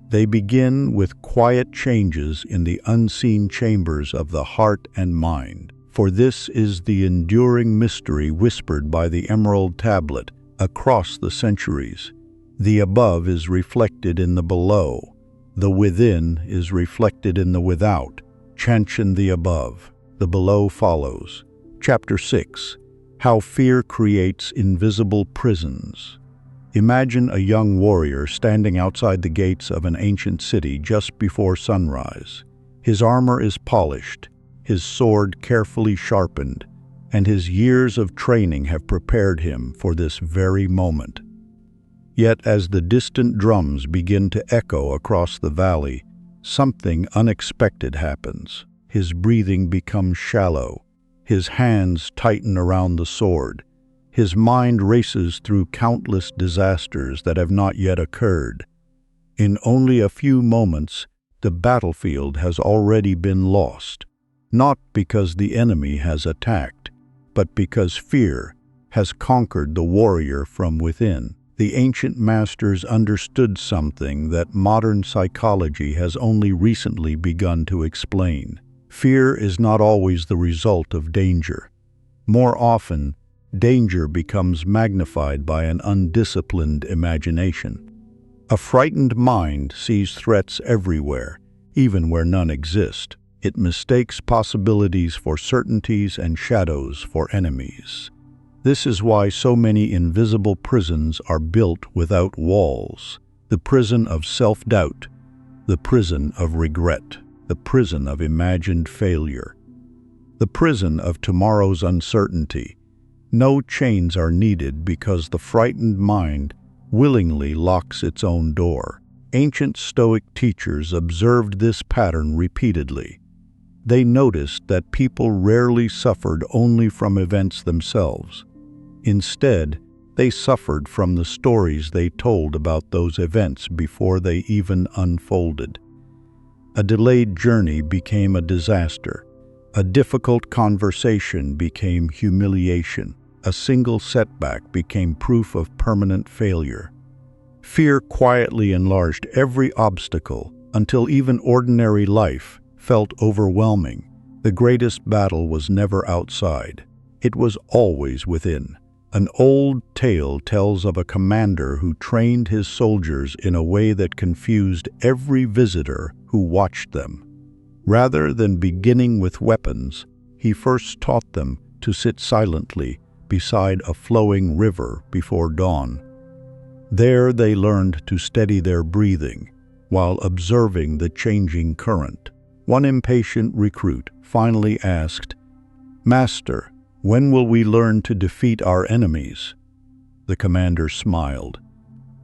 They begin with quiet changes in the unseen chambers of the heart and mind. For this is the enduring mystery whispered by the Emerald Tablet across the centuries. The above is reflected in the below. The within is reflected in the without. Chantion the above. The below follows. Chapter 6. How Fear Creates Invisible Prisons. Imagine a young warrior standing outside the gates of an ancient city just before sunrise. His armor is polished, his sword carefully sharpened, and his years of training have prepared him for this very moment. Yet as the distant drums begin to echo across the valley, something unexpected happens. His breathing becomes shallow, his hands tighten around the sword. His mind races through countless disasters that have not yet occurred. In only a few moments, the battlefield has already been lost, not because the enemy has attacked, but because fear has conquered the warrior from within. The ancient masters understood something that modern psychology has only recently begun to explain. Fear is not always the result of danger. More often, danger becomes magnified by an undisciplined imagination. A frightened mind sees threats everywhere, even where none exist. It mistakes possibilities for certainties and shadows for enemies. This is why so many invisible prisons are built without walls. The prison of self-doubt, the prison of regret, the prison of imagined failure, the prison of tomorrow's uncertainty. No chains are needed because the frightened mind willingly locks its own door. Ancient Stoic teachers observed this pattern repeatedly. They noticed that people rarely suffered only from events themselves. Instead, they suffered from the stories they told about those events before they even unfolded. A delayed journey became a disaster. A difficult conversation became humiliation. A single setback became proof of permanent failure. Fear quietly enlarged every obstacle until even ordinary life felt overwhelming. The greatest battle was never outside. It was always within. An old tale tells of a commander who trained his soldiers in a way that confused every visitor who watched them. Rather than beginning with weapons, he first taught them to sit silently beside a flowing river before dawn. There they learned to steady their breathing while observing the changing current. One impatient recruit finally asked, "Master, when will we learn to defeat our enemies?" The commander smiled.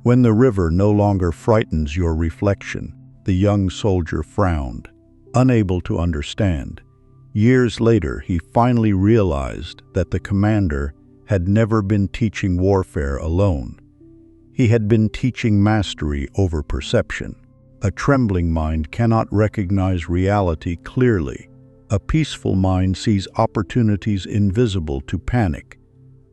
"When the river no longer frightens your reflection." The young soldier frowned, unable to understand. Years later, he finally realized that the commander had never been teaching warfare alone. He had been teaching mastery over perception. A trembling mind cannot recognize reality clearly. A peaceful mind sees opportunities invisible to panic.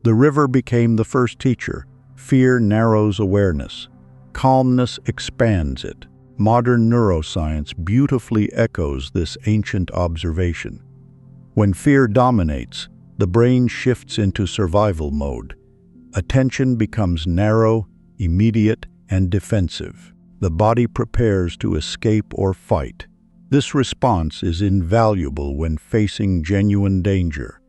The river became the first teacher. Fear narrows awareness. Calmness expands it. Modern neuroscience beautifully echoes this ancient observation. When fear dominates, the brain shifts into survival mode. Attention becomes narrow, immediate, and defensive. The body prepares to escape or fight. This response is invaluable when facing genuine danger.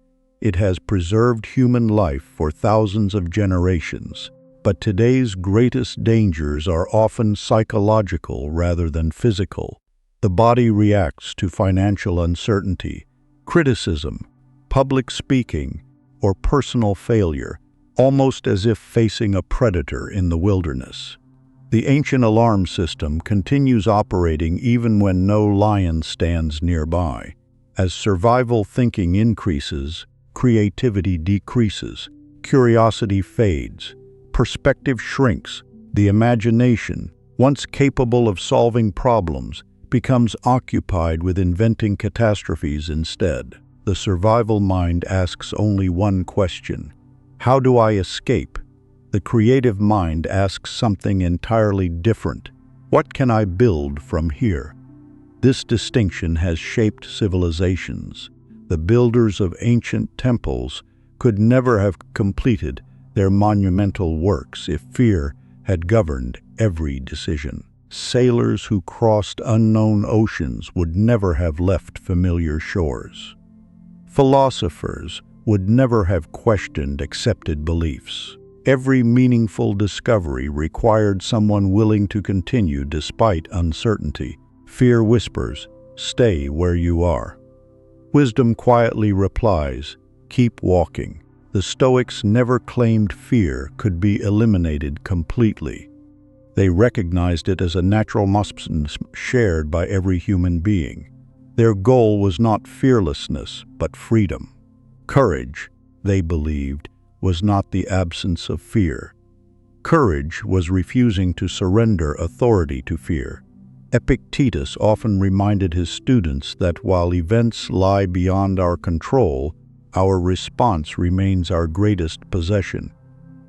It has preserved human life for thousands of generations. But today's greatest dangers are often psychological rather than physical. The body reacts to financial uncertainty, criticism, public speaking, or personal failure, almost as if facing a predator in the wilderness. The ancient alarm system continues operating even when no lion stands nearby. As survival thinking increases, creativity decreases, curiosity fades, perspective shrinks. The imagination, once capable of solving problems, becomes occupied with inventing catastrophes instead. The survival mind asks only one question: how do I escape? The creative mind asks something entirely different: what can I build from here? This distinction has shaped civilizations. The builders of ancient temples could never have completed their monumental works if fear had governed every decision. Sailors who crossed unknown oceans would never have left familiar shores. Philosophers would never have questioned accepted beliefs. Every meaningful discovery required someone willing to continue despite uncertainty. Fear whispers, "Stay where you are." Wisdom quietly replies, "Keep walking." The Stoics never claimed fear could be eliminated completely. They recognized it as a natural muscle shared by every human being. Their goal was not fearlessness, but freedom. Courage, they believed, was not the absence of fear. Courage was refusing to surrender authority to fear. Epictetus often reminded his students that while events lie beyond our control, our response remains our greatest possession.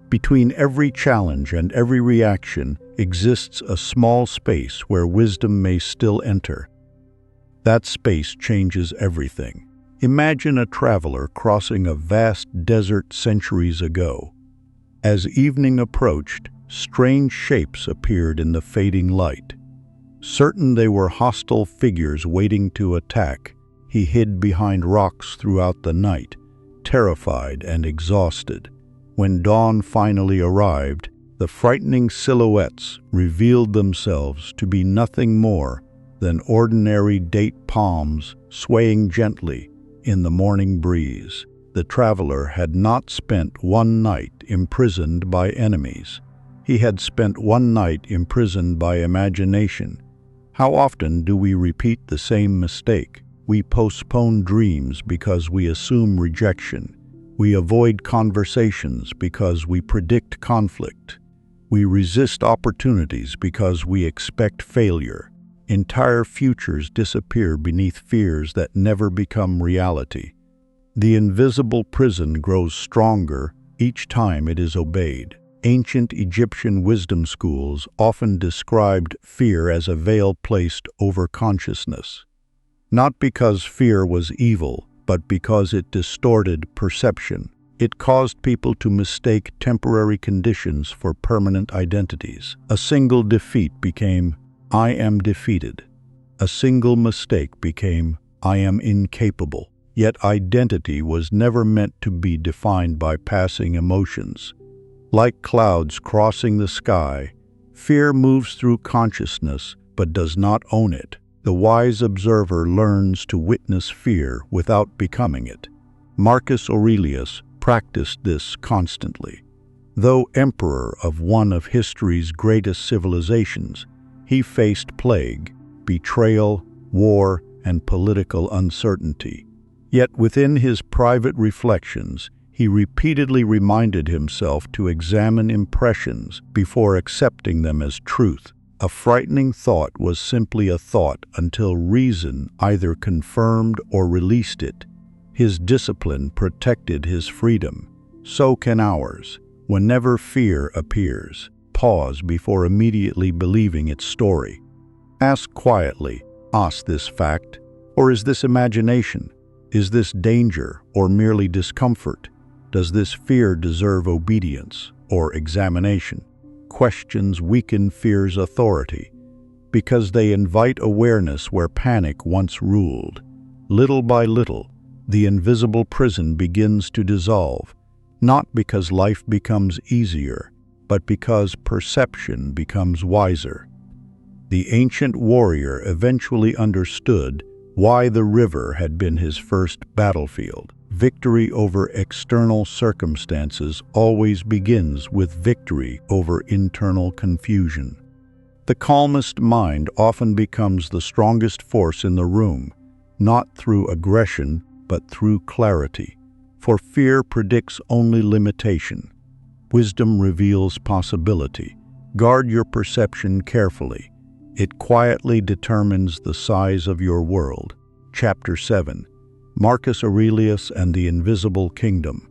Between every challenge and every reaction exists a small space where wisdom may still enter. That space changes everything. Imagine a traveler crossing a vast desert centuries ago. As evening approached, strange shapes appeared in the fading light. Certain they were hostile figures waiting to attack, he hid behind rocks throughout the night, terrified and exhausted. When dawn finally arrived, the frightening silhouettes revealed themselves to be nothing more than ordinary date palms swaying gently in the morning breeze. The traveler had not spent one night imprisoned by enemies. He had spent one night imprisoned by imagination. How often do we repeat the same mistake? We postpone dreams because we assume rejection. We avoid conversations because we predict conflict. We resist opportunities because we expect failure. Entire futures disappear beneath fears that never become reality. The invisible prison grows stronger each time it is obeyed. Ancient Egyptian wisdom schools often described fear as a veil placed over consciousness. Not because fear was evil, but because it distorted perception. It caused people to mistake temporary conditions for permanent identities. A single defeat became, "I am defeated." A single mistake became, "I am incapable." Yet identity was never meant to be defined by passing emotions. Like clouds crossing the sky, fear moves through consciousness but does not own it. The wise observer learns to witness fear without becoming it. Marcus Aurelius practiced this constantly. Though emperor of one of history's greatest civilizations, he faced plague, betrayal, war, and political uncertainty. Yet within his private reflections, he repeatedly reminded himself to examine impressions before accepting them as truth. A frightening thought was simply a thought until reason either confirmed or released it. His discipline protected his freedom. So can ours. Whenever fear appears, pause before immediately believing its story. Ask quietly, "Is this fact, or is this imagination? Is this danger, or merely discomfort? Does this fear deserve obedience or examination?" Questions weaken fear's authority because they invite awareness where panic once ruled. Little by little, the invisible prison begins to dissolve, not because life becomes easier, but because perception becomes wiser. The ancient warrior eventually understood why the river had been his first battlefield. Victory over external circumstances always begins with victory over internal confusion. The calmest mind often becomes the strongest force in the room, not through aggression, but through clarity. For fear predicts only limitation. Wisdom reveals possibility. Guard your perception carefully. It quietly determines the size of your world. Chapter 7. Marcus Aurelius and the Invisible Kingdom.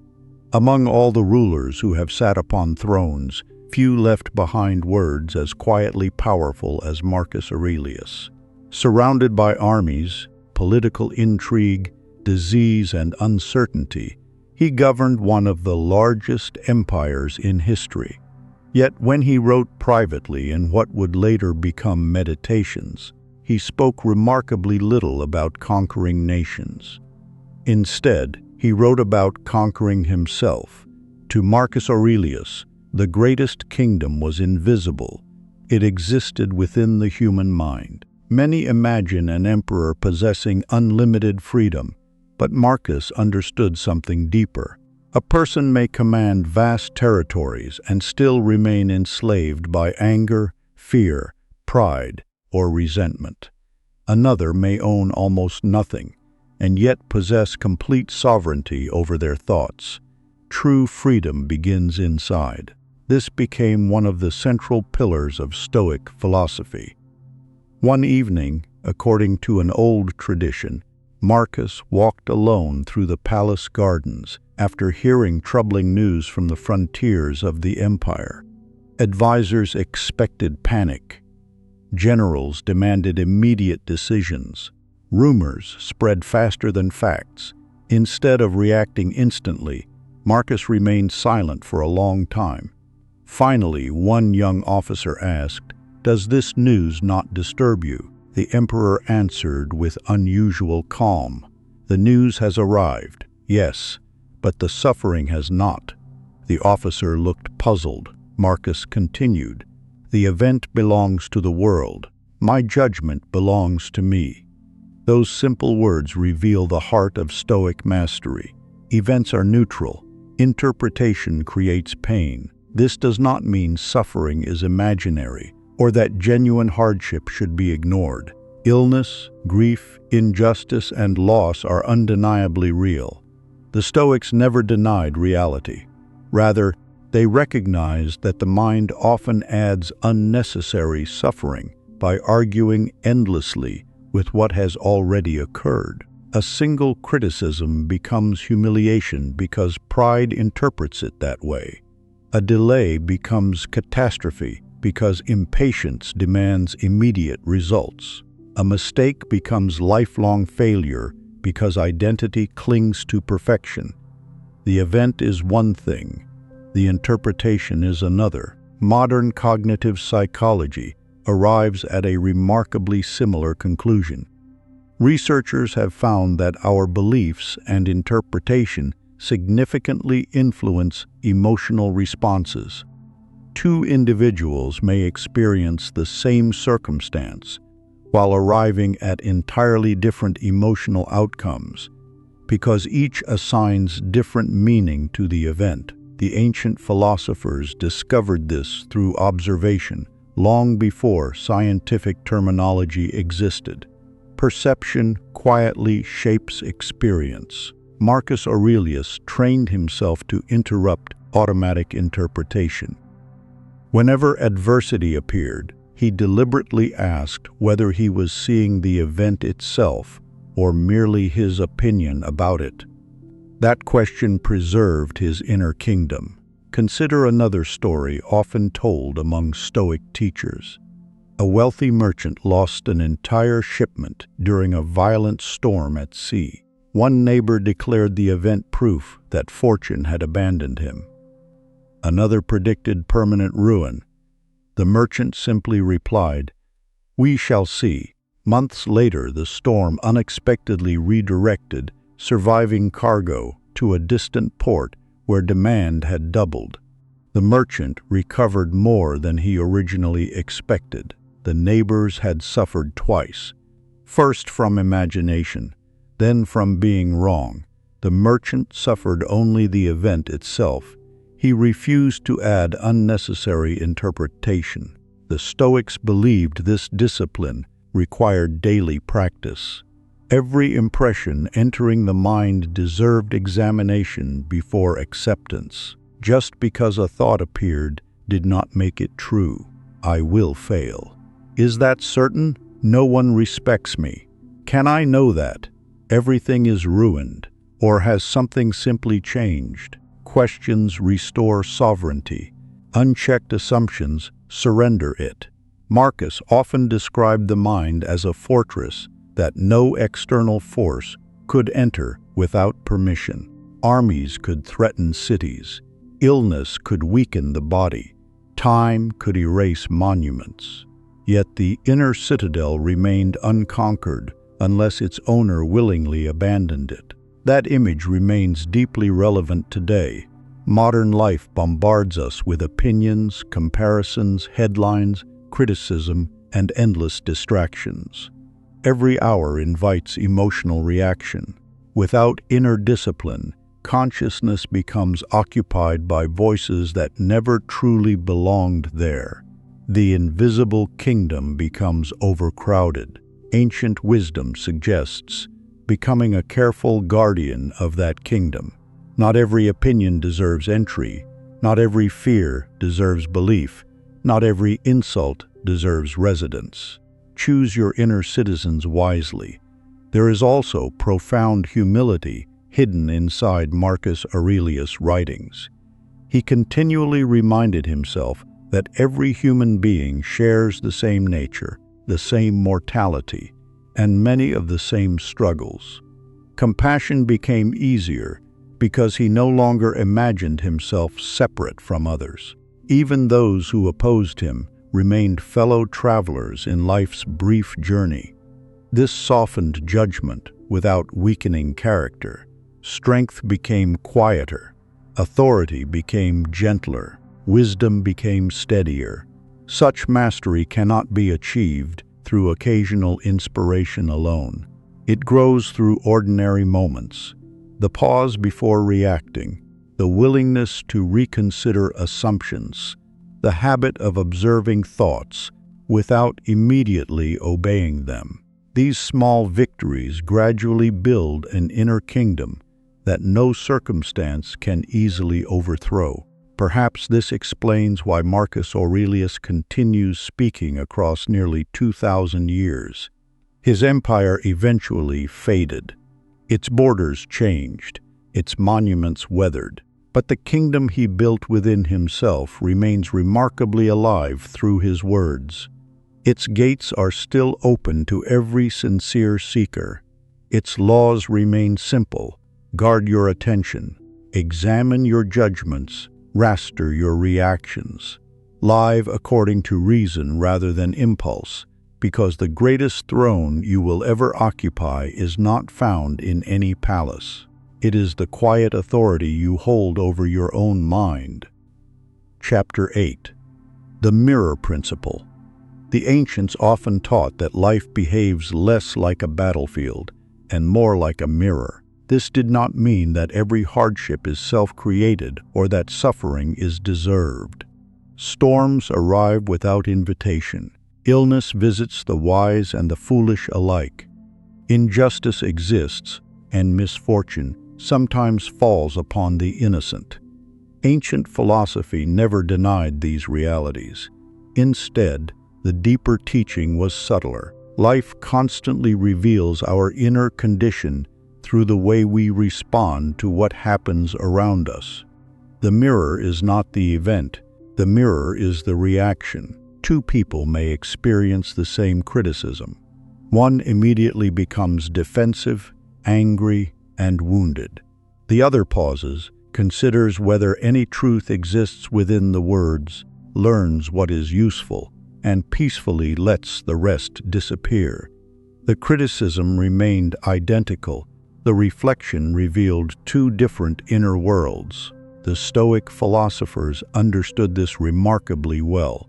Among all the rulers who have sat upon thrones, few left behind words as quietly powerful as Marcus Aurelius. Surrounded by armies, political intrigue, disease, and uncertainty, he governed one of the largest empires in history. Yet when he wrote privately in what would later become Meditations, he spoke remarkably little about conquering nations. Instead, he wrote about conquering himself. To Marcus Aurelius, the greatest kingdom was invisible. It existed within the human mind. Many imagine an emperor possessing unlimited freedom, but Marcus understood something deeper. A person may command vast territories and still remain enslaved by anger, fear, pride, or resentment. Another may own almost nothing, and yet possess complete sovereignty over their thoughts. True freedom begins inside. This became one of the central pillars of Stoic philosophy. One evening, according to an old tradition, Marcus walked alone through the palace gardens after hearing troubling news from the frontiers of the empire. Advisors expected panic. Generals demanded immediate decisions. Rumors spread faster than facts. Instead of reacting instantly, Marcus remained silent for a long time. Finally, one young officer asked, "Does this news not disturb you?" The emperor answered with unusual calm, "The news has arrived, yes, but the suffering has not." The officer looked puzzled. Marcus continued, "The event belongs to the world. My judgment belongs to me." Those simple words reveal the heart of Stoic mastery. Events are neutral. Interpretation creates pain. This does not mean suffering is imaginary, or that genuine hardship should be ignored. Illness, grief, injustice, and loss are undeniably real. The Stoics never denied reality. Rather, they recognized that the mind often adds unnecessary suffering by arguing endlessly with what has already occurred. A single criticism becomes humiliation because pride interprets it that way. A delay becomes catastrophe because impatience demands immediate results. A mistake becomes lifelong failure because identity clings to perfection. The event is one thing, the interpretation is another. Modern cognitive psychology arrives at a remarkably similar conclusion. Researchers have found that our beliefs and interpretation significantly influence emotional responses. Two individuals may experience the same circumstance while arriving at entirely different emotional outcomes because each assigns different meaning to the event. The ancient philosophers discovered this through observation long before scientific terminology existed. Perception quietly shapes experience. Marcus Aurelius trained himself to interrupt automatic interpretation. Whenever adversity appeared, he deliberately asked whether he was seeing the event itself or merely his opinion about it. That question preserved his inner kingdom. Consider another story often told among Stoic teachers. A wealthy merchant lost an entire shipment during a violent storm at sea. One neighbor declared the event proof that fortune had abandoned him. Another predicted permanent ruin. The merchant simply replied, "We shall see." Months later, the storm unexpectedly redirected surviving cargo to a distant port where demand had doubled. The merchant recovered more than he originally expected. The neighbors had suffered twice, first from imagination, then from being wrong. The merchant suffered only the event itself. He refused to add unnecessary interpretation. The Stoics believed this discipline required daily practice. Every impression entering the mind deserved examination before acceptance. Just because a thought appeared did not make it true. I will fail. Is that certain? No one respects me. Can I know that? Everything is ruined, or has something simply changed? Questions restore sovereignty. Unchecked assumptions surrender it. Marcus often described the mind as a fortress that no external force could enter without permission. Armies could threaten cities. Illness could weaken the body. Time could erase monuments. Yet the inner citadel remained unconquered unless its owner willingly abandoned it. That image remains deeply relevant today. Modern life bombards us with opinions, comparisons, headlines, criticism, and endless distractions. Every hour invites emotional reaction. Without inner discipline, consciousness becomes occupied by voices that never truly belonged there. The invisible kingdom becomes overcrowded. Ancient wisdom suggests becoming a careful guardian of that kingdom. Not every opinion deserves entry. Not every fear deserves belief. Not every insult deserves residence. Choose your inner citizens wisely. There is also profound humility hidden inside Marcus Aurelius' writings. He continually reminded himself that every human being shares the same nature, the same mortality, and many of the same struggles. Compassion became easier because he no longer imagined himself separate from others. Even those who opposed him remained fellow travelers in life's brief journey. This softened judgment without weakening character. Strength became quieter. Authority became gentler. Wisdom became steadier. Such mastery cannot be achieved through occasional inspiration alone. It grows through ordinary moments. The pause before reacting, the willingness to reconsider assumptions, the habit of observing thoughts without immediately obeying them. These small victories gradually build an inner kingdom that no circumstance can easily overthrow. Perhaps this explains why Marcus Aurelius continues speaking across nearly 2,000 years. His empire eventually faded. Its borders changed, its monuments weathered, but the kingdom he built within himself remains remarkably alive through his words. Its gates are still open to every sincere seeker. Its laws remain simple. Guard your attention. Examine your judgments. Raster your reactions. Live according to reason rather than impulse, because the greatest throne you will ever occupy is not found in any palace. It is the quiet authority you hold over your own mind. Chapter 8. The Mirror Principle. The ancients often taught that life behaves less like a battlefield and more like a mirror. This did not mean that every hardship is self-created or that suffering is deserved. Storms arrive without invitation. Illness visits the wise and the foolish alike. Injustice exists, and misfortune sometimes falls upon the innocent. Ancient philosophy never denied these realities. Instead, the deeper teaching was subtler. Life constantly reveals our inner condition through the way we respond to what happens around us. The mirror is not the event. The mirror is the reaction. Two people may experience the same criticism. One immediately becomes defensive, angry, and wounded. The other pauses, considers whether any truth exists within the words, learns what is useful, and peacefully lets the rest disappear. The criticism remained identical. The reflection revealed two different inner worlds. The Stoic philosophers understood this remarkably well.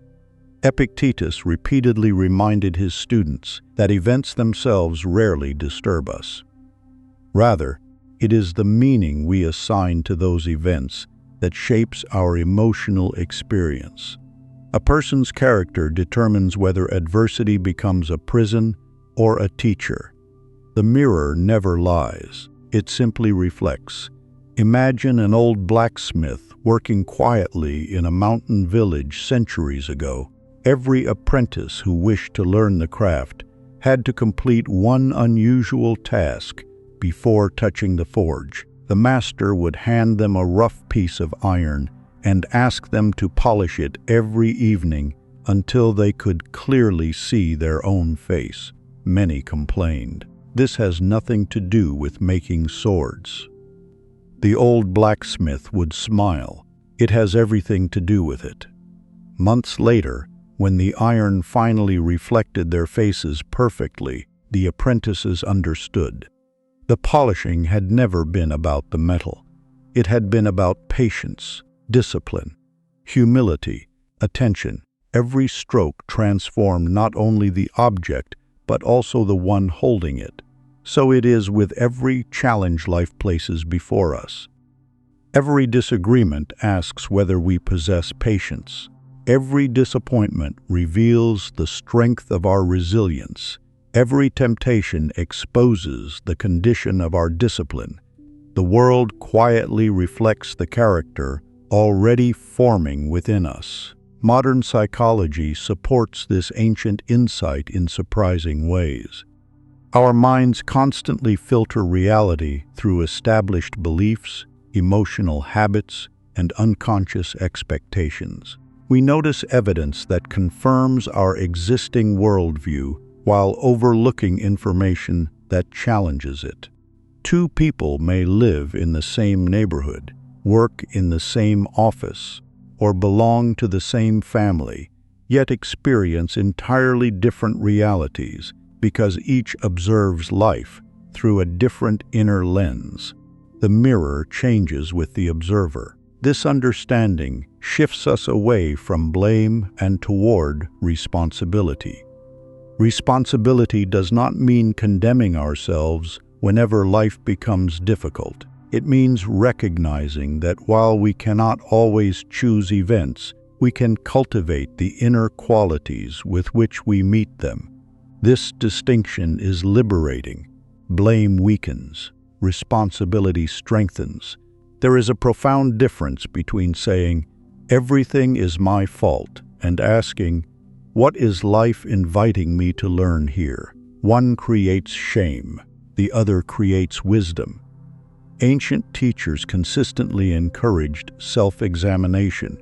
Epictetus repeatedly reminded his students that events themselves rarely disturb us. Rather, it is the meaning we assign to those events that shapes our emotional experience. A person's character determines whether adversity becomes a prison or a teacher. The mirror never lies. It simply reflects. Imagine an old blacksmith working quietly in a mountain village centuries ago. Every apprentice who wished to learn the craft had to complete one unusual task before touching the forge. The master would hand them a rough piece of iron and ask them to polish it every evening until they could clearly see their own face. Many complained, "This has nothing to do with making swords." The old blacksmith would smile, "It has everything to do with it." Months later, when the iron finally reflected their faces perfectly, the apprentices understood. The polishing had never been about the metal. It had been about patience, discipline, humility, attention. Every stroke transformed not only the object, but also the one holding it. So it is with every challenge life places before us. Every disagreement asks whether we possess patience. Every disappointment reveals the strength of our resilience. Every temptation exposes the condition of our discipline. The world quietly reflects the character already forming within us. Modern psychology supports this ancient insight in surprising ways. Our minds constantly filter reality through established beliefs, emotional habits, and unconscious expectations. We notice evidence that confirms our existing worldview while overlooking information that challenges it. Two people may live in the same neighborhood, work in the same office, or belong to the same family, yet experience entirely different realities because each observes life through a different inner lens. The mirror changes with the observer. This understanding shifts us away from blame and toward responsibility. Responsibility does not mean condemning ourselves whenever life becomes difficult. It means recognizing that while we cannot always choose events, we can cultivate the inner qualities with which we meet them. This distinction is liberating. Blame weakens. Responsibility strengthens. There is a profound difference between saying, "Everything is my fault," and asking, "What is life inviting me to learn here?" One creates shame, the other creates wisdom. Ancient teachers consistently encouraged self-examination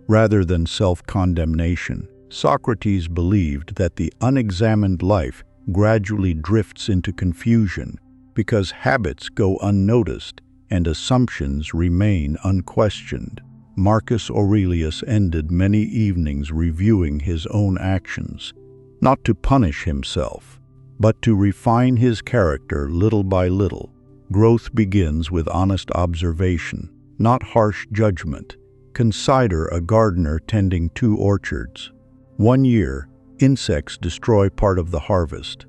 rather than self-condemnation. Socrates believed that the unexamined life gradually drifts into confusion because habits go unnoticed and assumptions remain unquestioned. Marcus Aurelius ended many evenings reviewing his own actions, not to punish himself, but to refine his character little by little. Growth begins with honest observation, not harsh judgment. Consider a gardener tending 2 orchards. One year, insects destroy part of the harvest.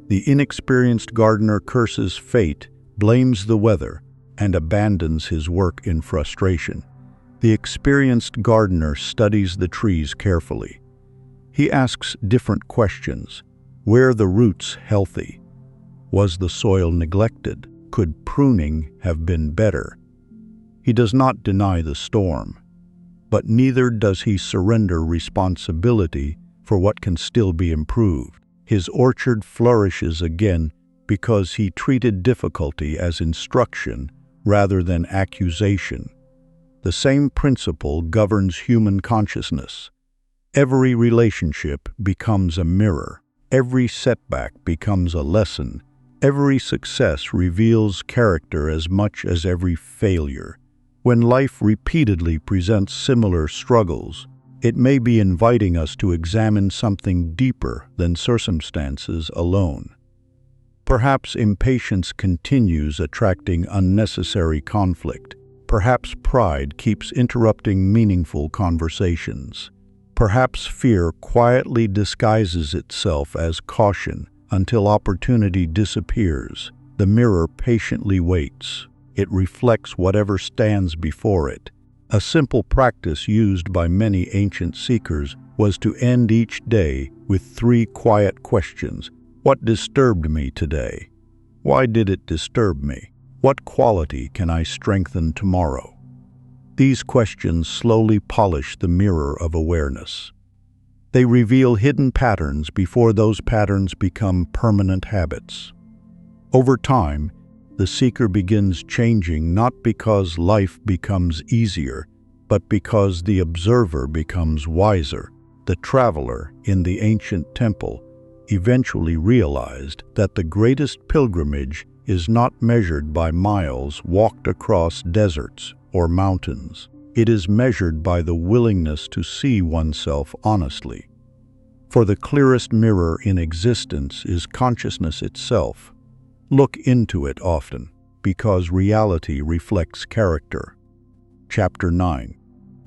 The inexperienced gardener curses fate, blames the weather, and abandons his work in frustration. The experienced gardener studies the trees carefully. He asks different questions. Were the roots healthy? Was the soil neglected? Could pruning have been better? He does not deny the storm, but neither does he surrender responsibility for what can still be improved. His orchard flourishes again because he treated difficulty as instruction rather than accusation. The same principle governs human consciousness. Every relationship becomes a mirror. Every setback becomes a lesson. Every success reveals character as much as every failure. When life repeatedly presents similar struggles, it may be inviting us to examine something deeper than circumstances alone. Perhaps impatience continues attracting unnecessary conflict. Perhaps pride keeps interrupting meaningful conversations. Perhaps fear quietly disguises itself as caution until opportunity disappears. The mirror patiently waits. It reflects whatever stands before it. A simple practice used by many ancient seekers was to end each day with 3 quiet questions. What disturbed me today? Why did it disturb me? What quality can I strengthen tomorrow? These questions slowly polish the mirror of awareness. They reveal hidden patterns before those patterns become permanent habits. Over time, the seeker begins changing not because life becomes easier, but because the observer becomes wiser. The traveler in the ancient temple eventually realized that the greatest pilgrimage is not measured by miles walked across deserts or mountains. It is measured by the willingness to see oneself honestly. For the clearest mirror in existence is consciousness itself. Look into it often, because reality reflects character. Chapter 9.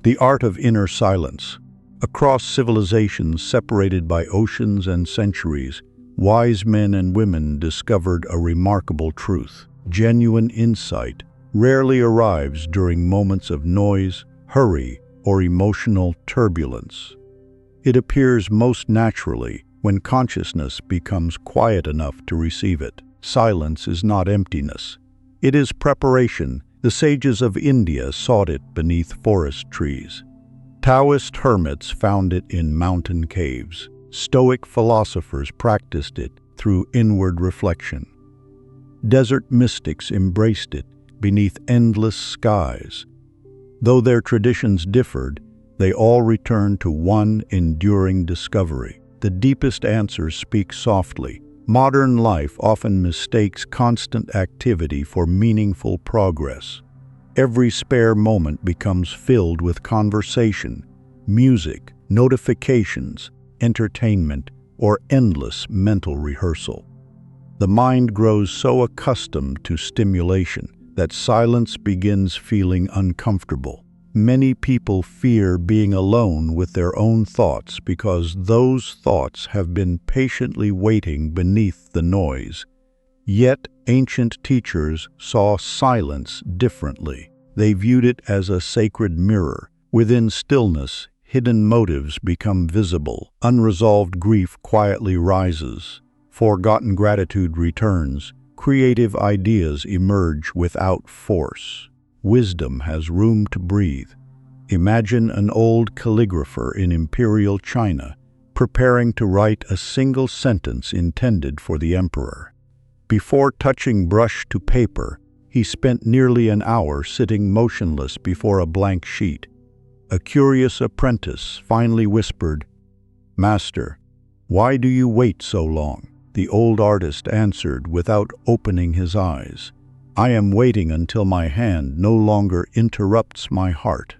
The Art of Inner Silence. Across civilizations separated by oceans and centuries, wise men and women discovered a remarkable truth. Genuine insight rarely arrives during moments of noise, hurry, or emotional turbulence. It appears most naturally when consciousness becomes quiet enough to receive it. Silence is not emptiness. It is preparation. The sages of India sought it beneath forest trees. Taoist hermits found it in mountain caves. Stoic philosophers practiced it through inward reflection. Desert mystics embraced it beneath endless skies. Though their traditions differed, they all returned to one enduring discovery. The deepest answers speak softly. Modern life often mistakes constant activity for meaningful progress. Every spare moment becomes filled with conversation, music, notifications, entertainment, or endless mental rehearsal. The mind grows so accustomed to stimulation that silence begins feeling uncomfortable. Many people fear being alone with their own thoughts because those thoughts have been patiently waiting beneath the noise. Yet, ancient teachers saw silence differently. They viewed it as a sacred mirror. Within stillness, hidden motives become visible. Unresolved grief quietly rises. Forgotten gratitude returns. Creative ideas emerge without force. Wisdom has room to breathe. Imagine an old calligrapher in imperial China preparing to write a single sentence intended for the emperor. Before touching brush to paper, he spent nearly an hour sitting motionless before a blank sheet. A curious apprentice finally whispered, "Master, why do you wait so long?" The old artist answered without opening his eyes, "I am waiting until my hand no longer interrupts my heart."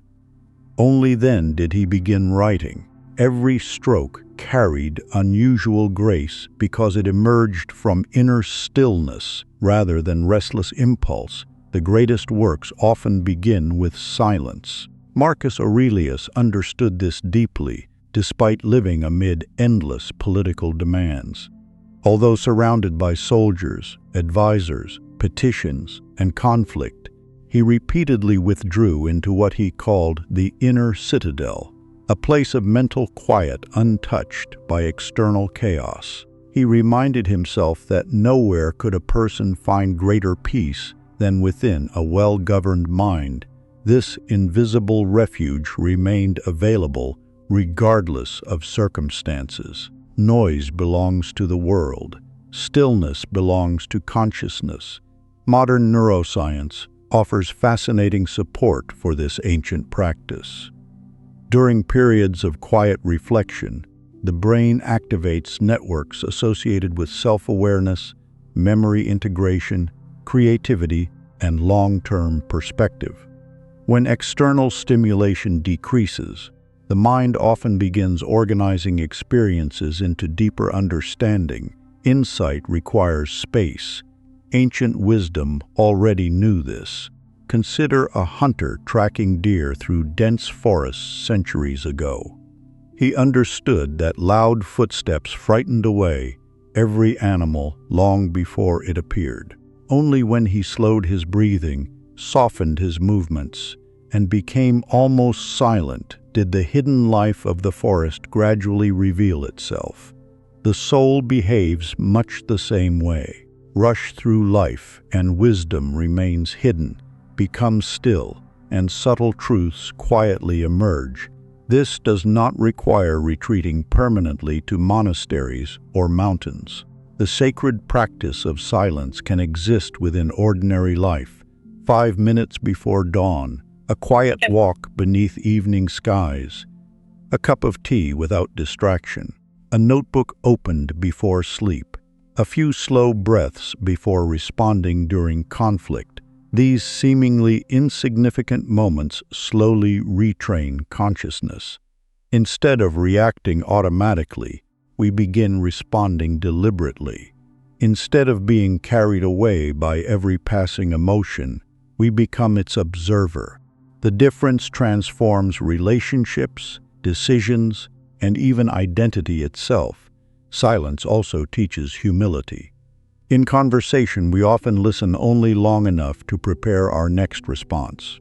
Only then did he begin writing. Every stroke carried unusual grace because it emerged from inner stillness rather than restless impulse. The greatest works often begin with silence. Marcus Aurelius understood this deeply, despite living amid endless political demands. Although surrounded by soldiers, advisors, petitions, and conflict, he repeatedly withdrew into what he called the inner citadel, a place of mental quiet untouched by external chaos. He reminded himself that nowhere could a person find greater peace than within a well-governed mind. This invisible refuge remained available regardless of circumstances. Noise belongs to the world. Stillness belongs to consciousness. Modern neuroscience, offers fascinating support for this ancient practice. During periods of quiet reflection, the brain activates networks associated with self-awareness, memory integration, creativity, and long-term perspective. When external stimulation decreases, the mind often begins organizing experiences into deeper understanding. Insight requires space. Ancient wisdom already knew this. Consider a hunter tracking deer through dense forests centuries ago. He understood that loud footsteps frightened away every animal long before it appeared. Only when he slowed his breathing, softened his movements, and became almost silent did the hidden life of the forest gradually reveal itself. The soul behaves much the same way. Rush through life, and wisdom remains hidden, becomes still, and subtle truths quietly emerge. This does not require retreating permanently to monasteries or mountains. The sacred practice of silence can exist within ordinary life. 5 minutes before dawn, a quiet walk beneath evening skies, a cup of tea without distraction, a notebook opened before sleep, a few slow breaths before responding during conflict. These seemingly insignificant moments slowly retrain consciousness. Instead of reacting automatically, we begin responding deliberately. Instead of being carried away by every passing emotion, we become its observer. The difference transforms relationships, decisions, and even identity itself. Silence also teaches humility. In conversation, we often listen only long enough to prepare our next response.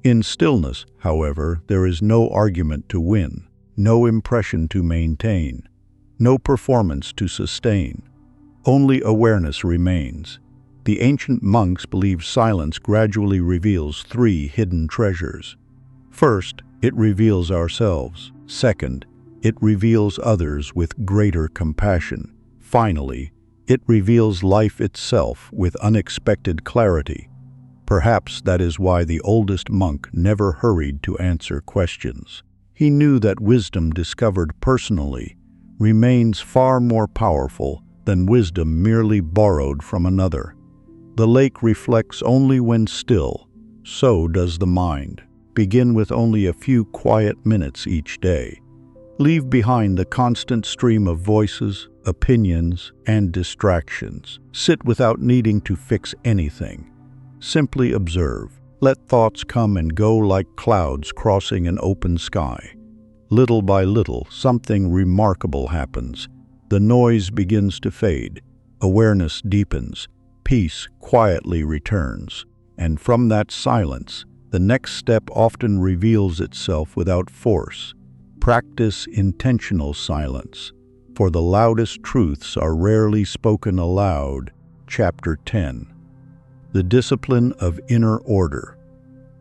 In stillness, however, there is no argument to win, no impression to maintain, no performance to sustain. Only awareness remains. The ancient monks believed silence gradually reveals 3 hidden treasures. First, it reveals ourselves. Second, it reveals others with greater compassion. Finally, it reveals life itself with unexpected clarity. Perhaps that is why the oldest monk never hurried to answer questions. He knew that wisdom discovered personally remains far more powerful than wisdom merely borrowed from another. The lake reflects only when still, so does the mind. Begin with only a few quiet minutes each day. Leave behind the constant stream of voices, opinions, and distractions. Sit without needing to fix anything. Simply observe. Let thoughts come and go like clouds crossing an open sky. Little by little, something remarkable happens. The noise begins to fade. Awareness deepens. Peace quietly returns. And from that silence, the next step often reveals itself without force. Practice intentional silence, for the loudest truths are rarely spoken aloud. Chapter 10. The Discipline of Inner Order.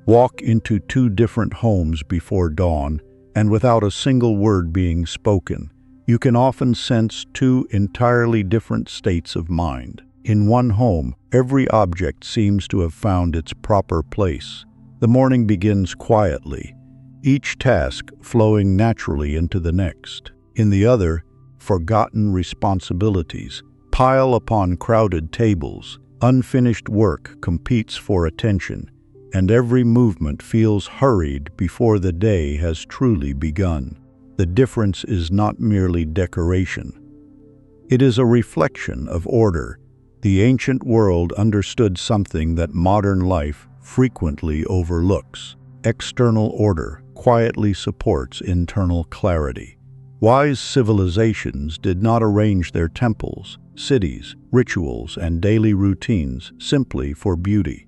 Walk into 2 different homes before dawn, and without a single word being spoken, you can often sense 2 entirely different states of mind. In one home, every object seems to have found its proper place. The morning begins quietly, each task flowing naturally into the next. In the other, forgotten responsibilities pile upon crowded tables. Unfinished work competes for attention, and every movement feels hurried before the day has truly begun. The difference is not merely decoration. It is a reflection of order. The ancient world understood something that modern life frequently overlooks. External order quietly supports internal clarity. Wise civilizations did not arrange their temples, cities, rituals, and daily routines simply for beauty.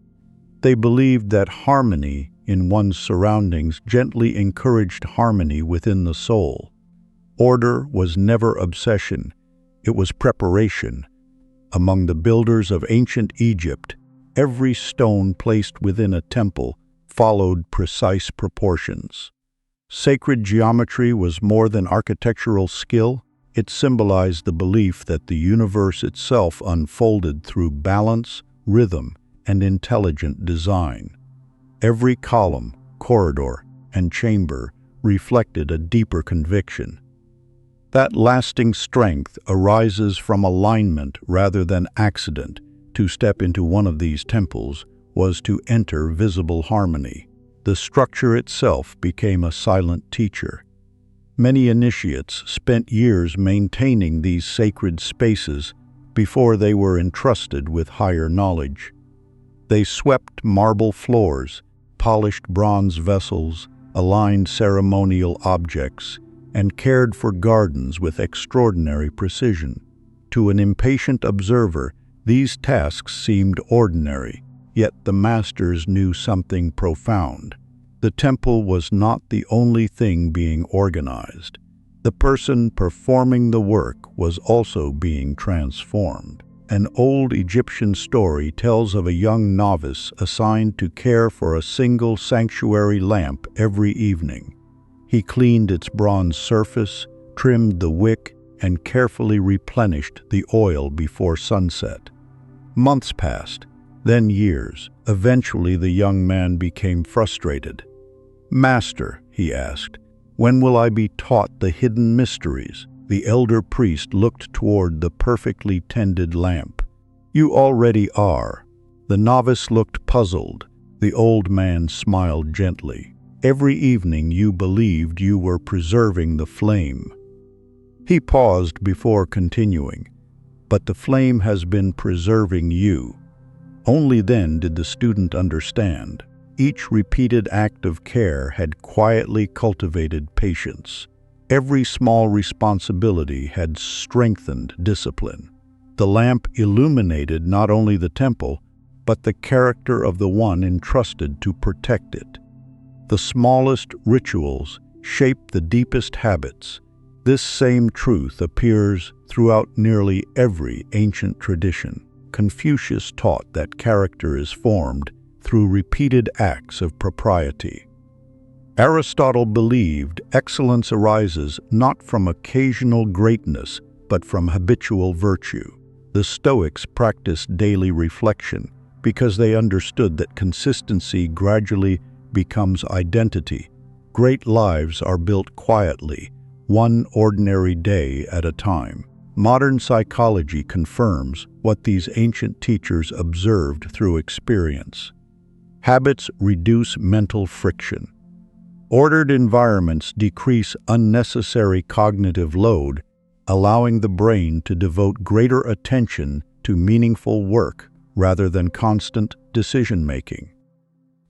They believed that harmony in one's surroundings gently encouraged harmony within the soul. Order was never obsession, it was preparation. Among the builders of ancient Egypt, every stone placed within a temple followed precise proportions. Sacred geometry was more than architectural skill. It symbolized the belief that the universe itself unfolded through balance, rhythm, and intelligent design. Every column, corridor, and chamber reflected a deeper conviction. That lasting strength arises from alignment rather than accident. To step into one of these temples was to enter visible harmony. The structure itself became a silent teacher. Many initiates spent years maintaining these sacred spaces before they were entrusted with higher knowledge. They swept marble floors, polished bronze vessels, aligned ceremonial objects, and cared for gardens with extraordinary precision. To an impatient observer, these tasks seemed ordinary, yet the masters knew something profound. The temple was not the only thing being organized. The person performing the work was also being transformed. An old Egyptian story tells of a young novice assigned to care for a single sanctuary lamp every evening. He cleaned its bronze surface, trimmed the wick, and carefully replenished the oil before sunset. Months passed, then years. Eventually, the young man became frustrated. "Master," he asked, "when will I be taught the hidden mysteries?" The elder priest looked toward the perfectly tended lamp. "You already are." The novice looked puzzled. The old man smiled gently. "Every evening you believed you were preserving the flame." He paused before continuing, "But the flame has been preserving you." Only then did the student understand. Each repeated act of care had quietly cultivated patience. Every small responsibility had strengthened discipline. The lamp illuminated not only the temple, but the character of the one entrusted to protect it. The smallest rituals shape the deepest habits. This same truth appears throughout nearly every ancient tradition. Confucius taught that character is formed through repeated acts of propriety. Aristotle believed excellence arises not from occasional greatness, but from habitual virtue. The Stoics practiced daily reflection because they understood that consistency gradually becomes identity. Great lives are built quietly, one ordinary day at a time. Modern psychology confirms what these ancient teachers observed through experience. Habits reduce mental friction. Ordered environments decrease unnecessary cognitive load, allowing the brain to devote greater attention to meaningful work rather than constant decision-making.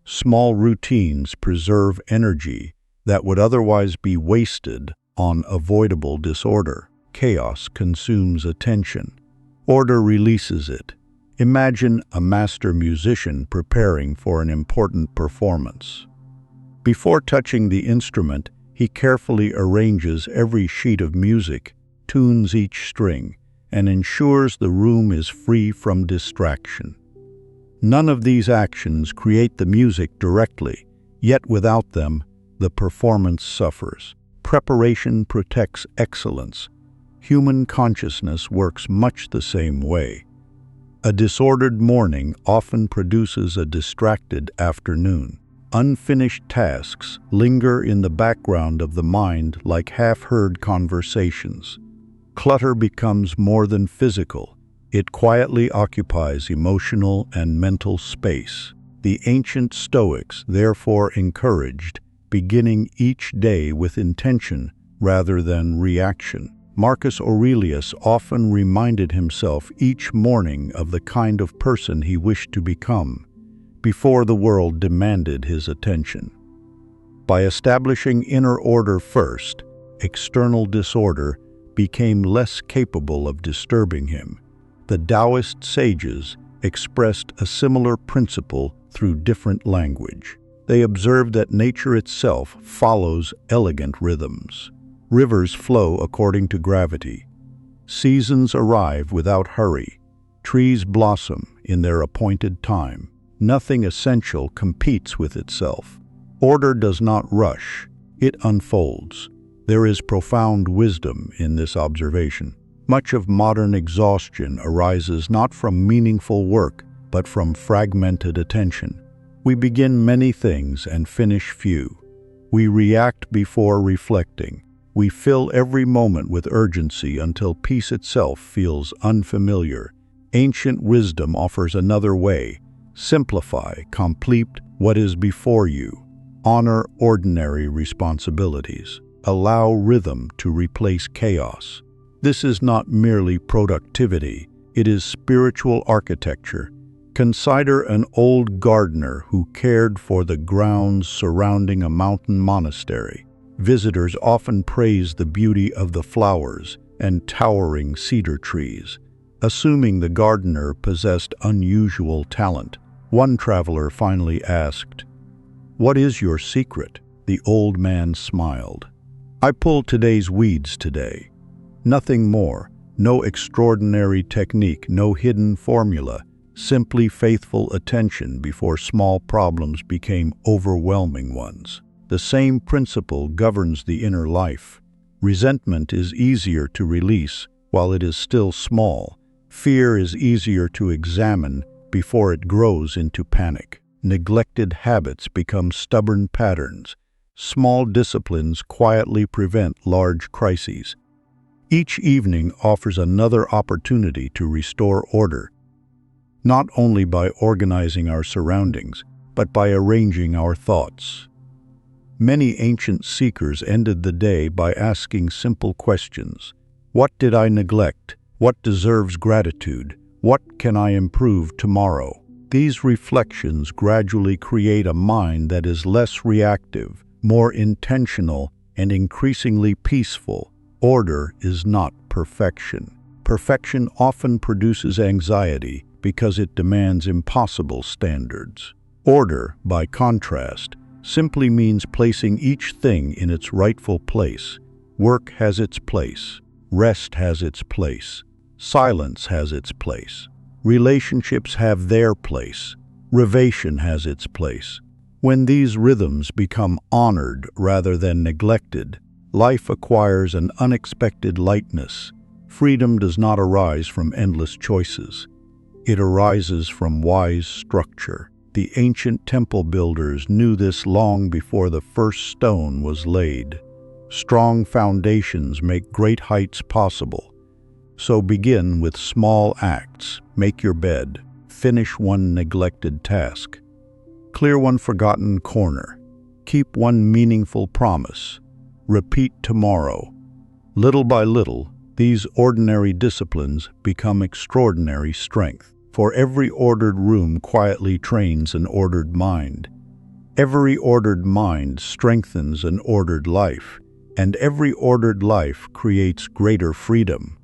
Small routines preserve energy that would otherwise be wasted on avoidable disorder. Chaos consumes attention. Order releases it. Imagine a master musician preparing for an important performance. Before touching the instrument, he carefully arranges every sheet of music, tunes each string, and ensures the room is free from distraction. None of these actions create the music directly, yet without them, the performance suffers. Preparation protects excellence. Human consciousness works much the same way. A disordered morning often produces a distracted afternoon. Unfinished tasks linger in the background of the mind like half-heard conversations. Clutter becomes more than physical. It quietly occupies emotional and mental space. The ancient Stoics therefore encouraged beginning each day with intention rather than reaction. Marcus Aurelius often reminded himself each morning of the kind of person he wished to become before the world demanded his attention. By establishing inner order first, external disorder became less capable of disturbing him. The Taoist sages expressed a similar principle through different language. They observed that nature itself follows elegant rhythms. Rivers flow according to gravity. Seasons arrive without hurry. Trees blossom in their appointed time. Nothing essential competes with itself. Order does not rush. It unfolds. There is profound wisdom in this observation. Much of modern exhaustion arises not from meaningful work, but from fragmented attention. We begin many things and finish few. We react before reflecting. We fill every moment with urgency until peace itself feels unfamiliar. Ancient wisdom offers another way. Simplify, complete what is before you. Honor ordinary responsibilities. Allow rhythm to replace chaos. This is not merely productivity, it is spiritual architecture. Consider an old gardener who cared for the grounds surrounding a mountain monastery. Visitors often praise the beauty of the flowers and towering cedar trees, assuming the gardener possessed unusual talent. One traveler finally asked, "What is your secret?" The old man smiled. "I pulled today's weeds today. Nothing more, no extraordinary technique, no hidden formula, simply faithful attention before small problems became overwhelming ones." The same principle governs the inner life. Resentment is easier to release while it is still small. Fear is easier to examine before it grows into panic. Neglected habits become stubborn patterns. Small disciplines quietly prevent large crises. Each evening offers another opportunity to restore order, not only by organizing our surroundings, but by arranging our thoughts. Many ancient seekers ended the day by asking simple questions. What did I neglect? What deserves gratitude? What can I improve tomorrow? These reflections gradually create a mind that is less reactive, more intentional, and increasingly peaceful. Order is not perfection. Perfection often produces anxiety because it demands impossible standards. Order, by contrast, simply means placing each thing in its rightful place. Work has its place. Rest has its place. Silence has its place. Relationships have their place. Privation has its place. When these rhythms become honored rather than neglected, life acquires an unexpected lightness. Freedom does not arise from endless choices. It arises from wise structure. The ancient temple builders knew this long before the first stone was laid. Strong foundations make great heights possible. So begin with small acts. Make your bed. Finish one neglected task. Clear one forgotten corner. Keep one meaningful promise. Repeat tomorrow. Little by little, these ordinary disciplines become extraordinary strength. For every ordered room quietly trains an ordered mind. Every ordered mind strengthens an ordered life, and every ordered life creates greater freedom.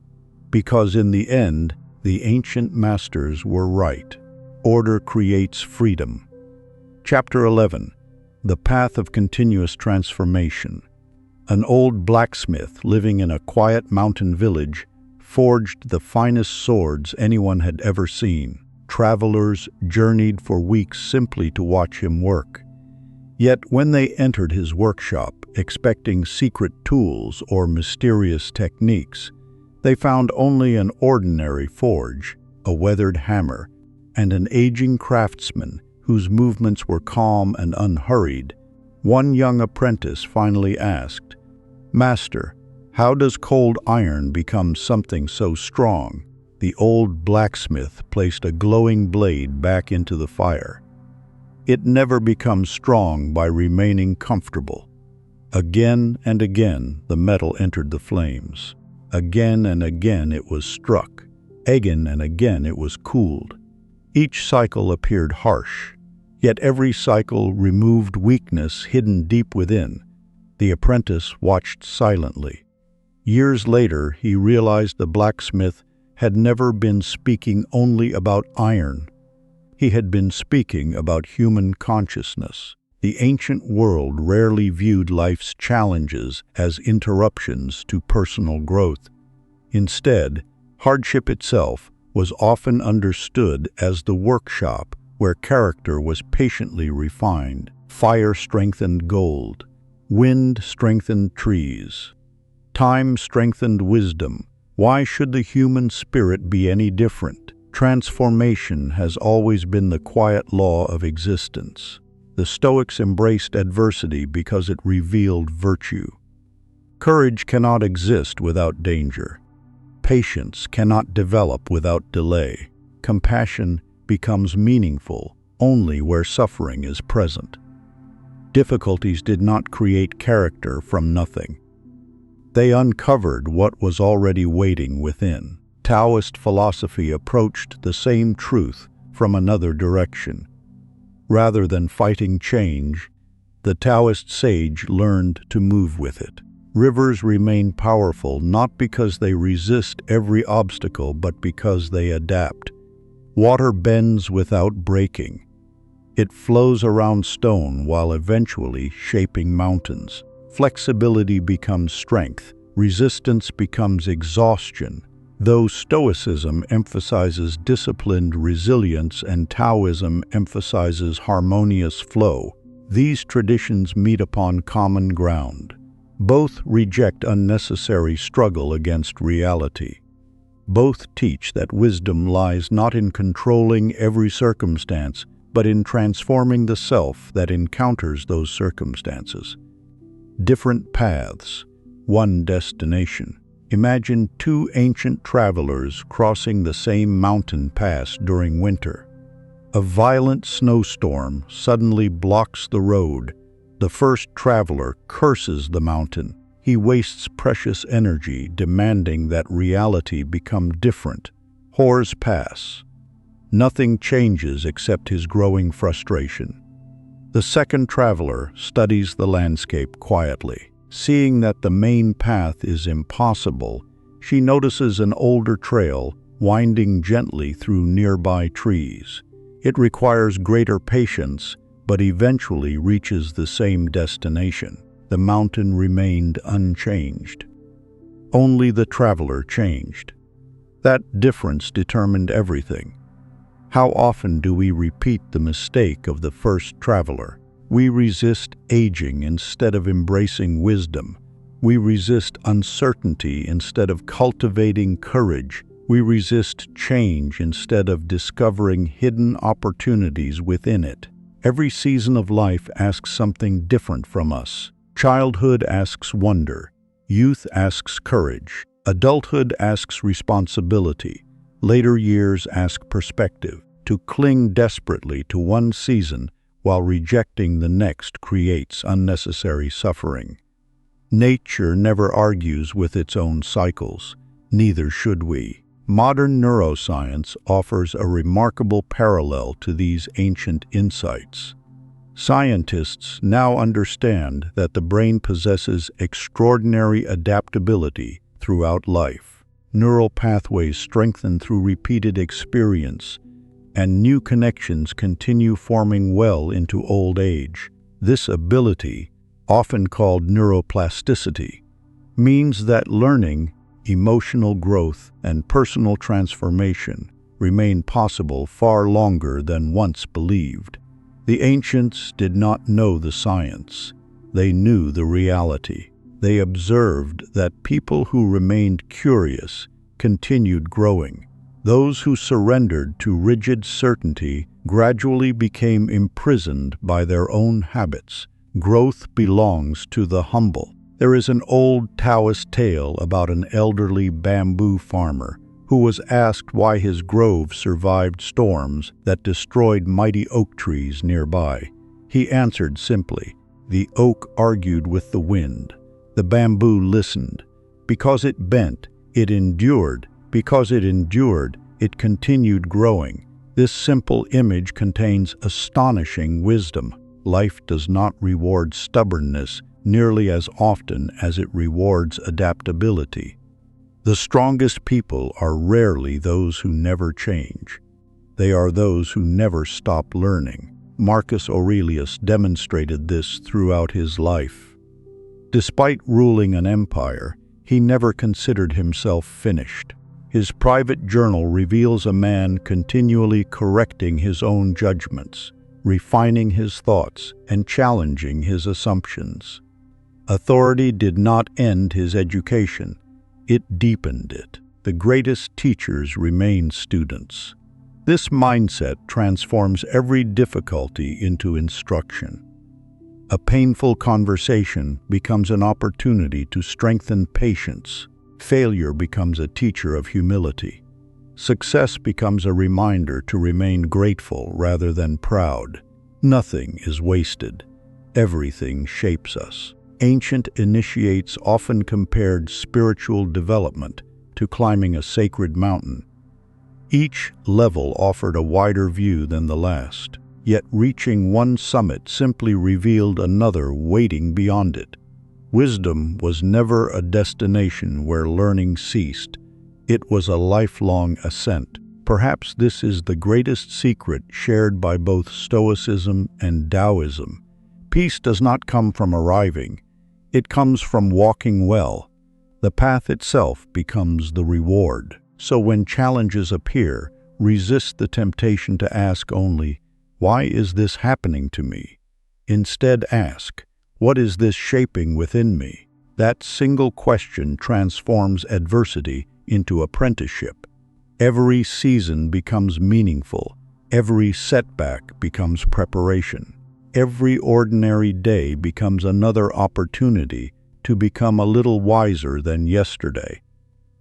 Because in the end, the ancient masters were right. Order creates freedom. Chapter 11. The Path of Continuous Transformation. An old blacksmith living in a quiet mountain village forged the finest swords anyone had ever seen. Travelers journeyed for weeks simply to watch him work. Yet when they entered his workshop, expecting secret tools or mysterious techniques, they found only an ordinary forge, a weathered hammer, and an aging craftsman whose movements were calm and unhurried. One young apprentice finally asked, "Master, how does cold iron become something so strong?" The old blacksmith placed a glowing blade back into the fire. "It never becomes strong by remaining comfortable." Again and again the metal entered the flames. Again and again it was struck. Again and again it was cooled. Each cycle appeared harsh, yet every cycle removed weakness hidden deep within. The apprentice watched silently. Years later, he realized the blacksmith had never been speaking only about iron. He had been speaking about human consciousness. The ancient world rarely viewed life's challenges as interruptions to personal growth. Instead, hardship itself was often understood as the workshop where character was patiently refined. Fire strengthened gold. Wind strengthened trees. Time strengthened wisdom. Why should the human spirit be any different? Transformation has always been the quiet law of existence. The Stoics embraced adversity because it revealed virtue. Courage cannot exist without danger. Patience cannot develop without delay. Compassion becomes meaningful only where suffering is present. Difficulties did not create character from nothing. They uncovered what was already waiting within. Taoist philosophy approached the same truth from another direction. Rather than fighting change, the Taoist sage learned to move with it. Rivers remain powerful not because they resist every obstacle, but because they adapt. Water bends without breaking. It flows around stone while eventually shaping mountains. Flexibility becomes strength. Resistance becomes exhaustion. Though Stoicism emphasizes disciplined resilience and Taoism emphasizes harmonious flow, these traditions meet upon common ground. Both reject unnecessary struggle against reality. Both teach that wisdom lies not in controlling every circumstance, but in transforming the self that encounters those circumstances. Different paths, one destination. Imagine two ancient travelers crossing the same mountain pass during winter. A violent snowstorm suddenly blocks the road. The first traveler curses the mountain. He wastes precious energy demanding that reality become different. Hours pass. Nothing changes except his growing frustration. The second traveler studies the landscape quietly. Seeing that the main path is impossible, she notices an older trail winding gently through nearby trees. It requires greater patience, but eventually reaches the same destination. The mountain remained unchanged. Only the traveler changed. That difference determined everything. How often do we repeat the mistake of the first traveler? We resist aging instead of embracing wisdom. We resist uncertainty instead of cultivating courage. We resist change instead of discovering hidden opportunities within it. Every season of life asks something different from us. Childhood asks wonder. Youth asks courage. Adulthood asks responsibility. Later years ask perspective. To cling desperately to one season while rejecting the next creates unnecessary suffering. Nature never argues with its own cycles. Neither should we. Modern neuroscience offers a remarkable parallel to these ancient insights. Scientists now understand that the brain possesses extraordinary adaptability throughout life. Neural pathways strengthen through repeated experience, and new connections continue forming well into old age. This ability, often called neuroplasticity, means that learning, emotional growth, and personal transformation remain possible far longer than once believed. The ancients did not know the science. They knew the reality. They observed that people who remained curious continued growing. Those who surrendered to rigid certainty gradually became imprisoned by their own habits. Growth belongs to the humble. There is an old Taoist tale about an elderly bamboo farmer who was asked why his grove survived storms that destroyed mighty oak trees nearby. He answered simply, "The oak argued with the wind. The bamboo listened. Because it bent, it endured. Because it endured, it continued growing." This simple image contains astonishing wisdom. Life does not reward stubbornness nearly as often as it rewards adaptability. The strongest people are rarely those who never change. They are those who never stop learning. Marcus Aurelius demonstrated this throughout his life. Despite ruling an empire, he never considered himself finished. His private journal reveals a man continually correcting his own judgments, refining his thoughts, and challenging his assumptions. Authority did not end his education, it deepened it. The greatest teachers remain students. This mindset transforms every difficulty into instruction. A painful conversation becomes an opportunity to strengthen patience. Failure becomes a teacher of humility. Success becomes a reminder to remain grateful rather than proud. Nothing is wasted. Everything shapes us. Ancient initiates often compared spiritual development to climbing a sacred mountain. Each level offered a wider view than the last, yet reaching one summit simply revealed another waiting beyond it. Wisdom was never a destination where learning ceased. It was a lifelong ascent. Perhaps this is the greatest secret shared by both Stoicism and Taoism. Peace does not come from arriving. It comes from walking well. The path itself becomes the reward. So when challenges appear, resist the temptation to ask only, "Why is this happening to me?" Instead ask, "What is this shaping within me?" That single question transforms adversity into apprenticeship. Every season becomes meaningful. Every setback becomes preparation. Every ordinary day becomes another opportunity to become a little wiser than yesterday.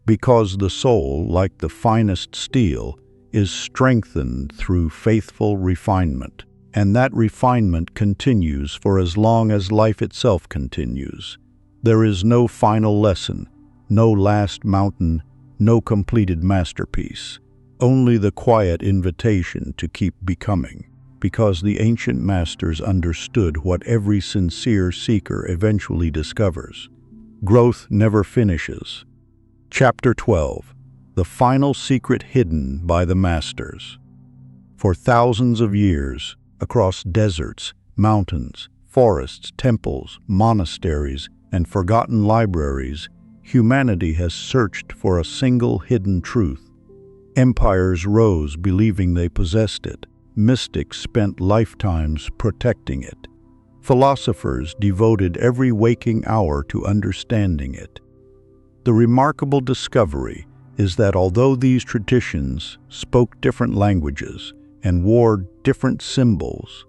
Because the soul, like the finest steel, is strengthened through faithful refinement. And that refinement continues for as long as life itself continues. There is no final lesson, no last mountain, no completed masterpiece. Only the quiet invitation to keep becoming. Because the ancient masters understood what every sincere seeker eventually discovers. Growth never finishes. Chapter 12. The final secret hidden by the masters. For thousands of years, across deserts, mountains, forests, temples, monasteries, and forgotten libraries, humanity has searched for a single hidden truth. Empires rose believing they possessed it. Mystics spent lifetimes protecting it. Philosophers devoted every waking hour to understanding it. The remarkable discovery is that although these traditions spoke different languages and wore different symbols,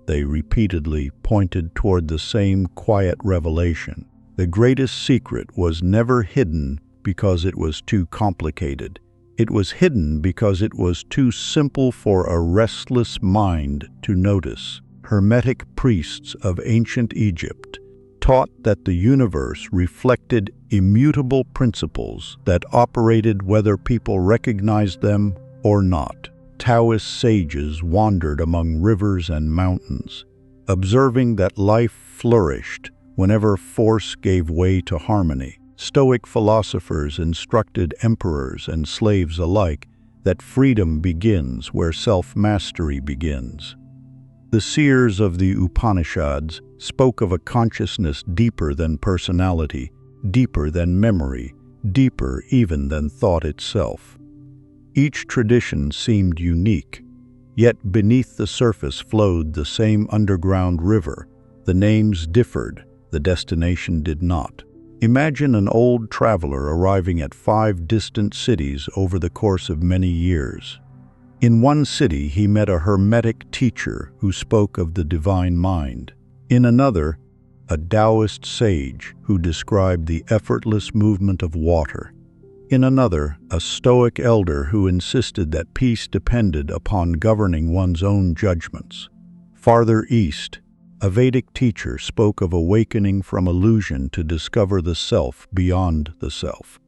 they repeatedly pointed toward the same quiet revelation. The greatest secret was never hidden because it was too complicated. It was hidden because it was too simple for a restless mind to notice. Hermetic priests of ancient Egypt taught that the universe reflected immutable principles that operated whether people recognized them or not. Taoist sages wandered among rivers and mountains, observing that life flourished whenever force gave way to harmony. Stoic philosophers instructed emperors and slaves alike that freedom begins where self-mastery begins. The seers of the Upanishads spoke of a consciousness deeper than personality, deeper than memory, deeper even than thought itself. Each tradition seemed unique, yet beneath the surface flowed the same underground river. The names differed, the destination did not. Imagine an old traveler arriving at 5 distant cities over the course of many years. In one city, he met a Hermetic teacher who spoke of the divine mind. In another, a Taoist sage who described the effortless movement of water. In another, a Stoic elder who insisted that peace depended upon governing one's own judgments. Farther east, a Vedic teacher spoke of awakening from illusion to discover the self beyond the self.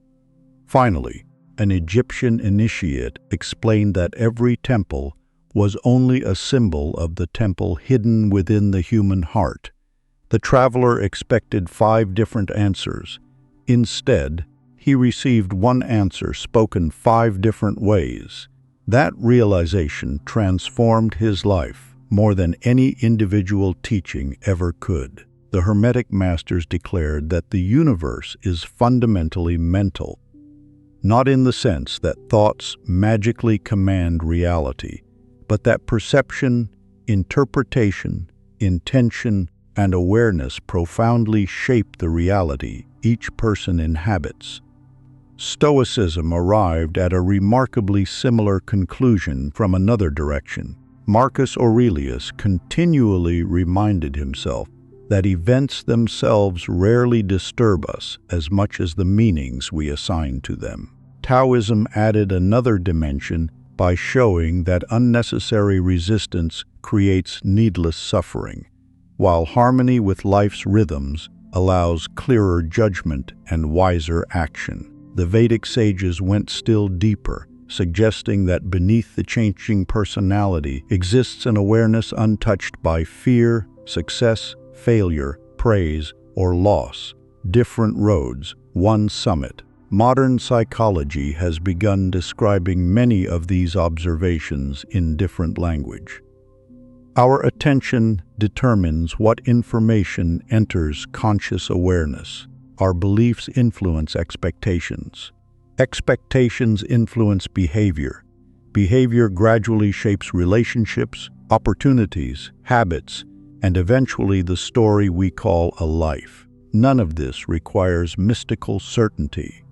Finally, an Egyptian initiate explained that every temple was only a symbol of the temple hidden within the human heart. The traveler expected 5 different answers. Instead, he received one answer spoken 5 different ways. That realization transformed his life more than any individual teaching ever could. The Hermetic masters declared that the universe is fundamentally mental, not in the sense that thoughts magically command reality, but that perception, interpretation, intention, and awareness profoundly shape the reality each person inhabits. Stoicism arrived at a remarkably similar conclusion from another direction. Marcus Aurelius continually reminded himself that events themselves rarely disturb us as much as the meanings we assign to them. Taoism added another dimension by showing that unnecessary resistance creates needless suffering, while harmony with life's rhythms allows clearer judgment and wiser action. The Vedic sages went still deeper, suggesting that beneath the changing personality exists an awareness untouched by fear, success, failure, praise, or loss. Different roads, one summit. Modern psychology has begun describing many of these observations in different language. Our attention determines what information enters conscious awareness. Our beliefs influence expectations. Expectations influence behavior. Behavior gradually shapes relationships, opportunities, habits, and eventually the story we call a life. None of this requires mystical certainty.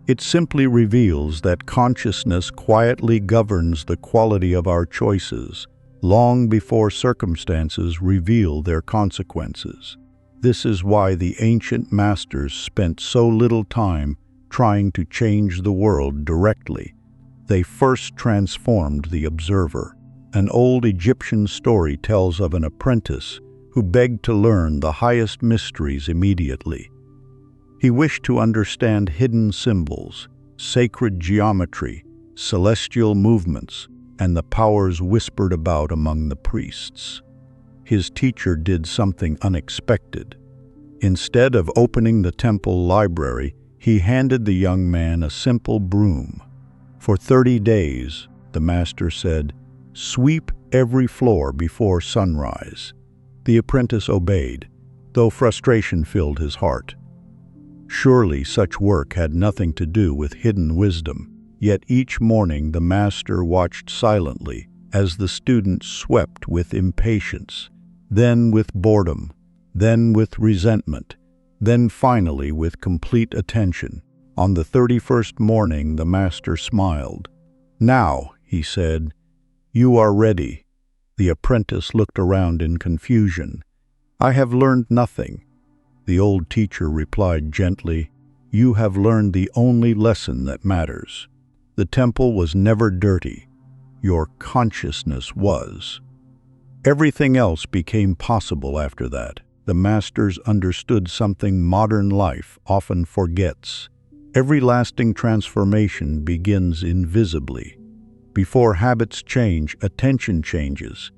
It simply reveals that consciousness quietly governs the quality of our choices, long before circumstances reveal their consequences. This is why the ancient masters spent so little time trying to change the world directly. They first transformed the observer. An old Egyptian story tells of an apprentice who begged to learn the highest mysteries immediately. He wished to understand hidden symbols, sacred geometry, celestial movements, and the powers whispered about among the priests. His teacher did something unexpected. Instead of opening the temple library, he handed the young man a simple broom. For 30 days, the master said, "Sweep every floor before sunrise." The apprentice obeyed, though frustration filled his heart. Surely such work had nothing to do with hidden wisdom. Yet each morning the master watched silently as the student swept with impatience, then with boredom, then with resentment, then finally with complete attention. On the 31st morning the master smiled. "Now," he said, "you are ready." The apprentice looked around in confusion. "I have learned nothing." The old teacher replied gently, "You have learned the only lesson that matters. The temple was never dirty. Your consciousness was." Everything else became possible after that. The masters understood something modern life often forgets. Every lasting transformation begins invisibly. Before habits change, attention changes.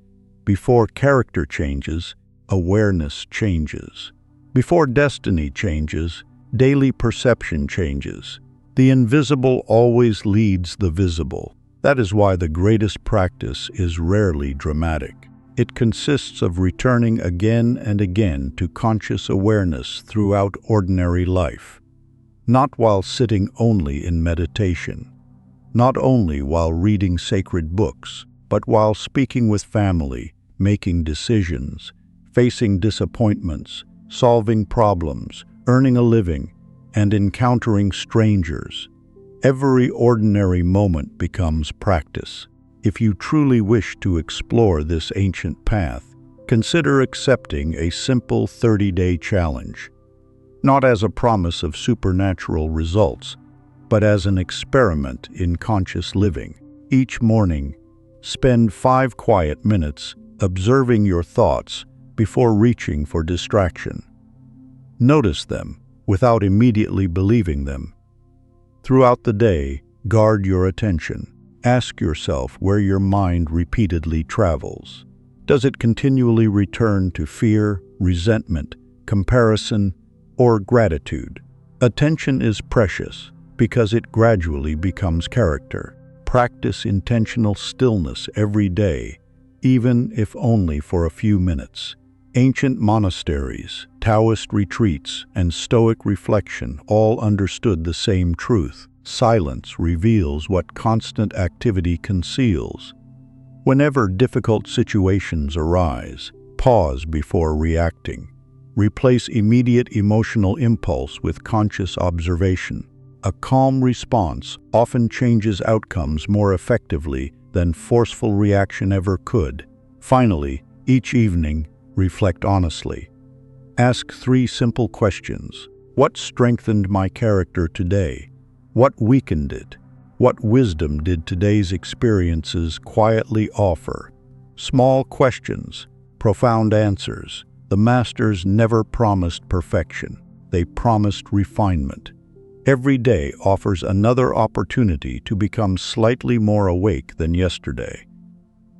Before character changes, awareness changes. Before destiny changes, daily perception changes. The invisible always leads the visible. That is why the greatest practice is rarely dramatic. It consists of returning again and again to conscious awareness throughout ordinary life. Not while sitting only in meditation. Not only while reading sacred books, but while speaking with family, making decisions, facing disappointments, solving problems, earning a living, and encountering strangers. Every ordinary moment becomes practice. If you truly wish to explore this ancient path, consider accepting a simple 30-day challenge. Not as a promise of supernatural results, but as an experiment in conscious living. Each morning, spend 5 quiet minutes observing your thoughts before reaching for distraction. Notice them without immediately believing them. Throughout the day, guard your attention. Ask yourself where your mind repeatedly travels. Does it continually return to fear, resentment, comparison, or gratitude? Attention is precious because it gradually becomes character. Practice intentional stillness every day, even if only for a few minutes. Ancient monasteries, Taoist retreats, and Stoic reflection all understood the same truth. Silence reveals what constant activity conceals. Whenever difficult situations arise, pause before reacting. Replace immediate emotional impulse with conscious observation. A calm response often changes outcomes more effectively than forceful reaction ever could. Finally, each evening, reflect honestly. Ask 3 simple questions. What strengthened my character today? What weakened it? What wisdom did today's experiences quietly offer? Small questions, profound answers. The masters never promised perfection. They promised refinement. Every day offers another opportunity to become slightly more awake than yesterday.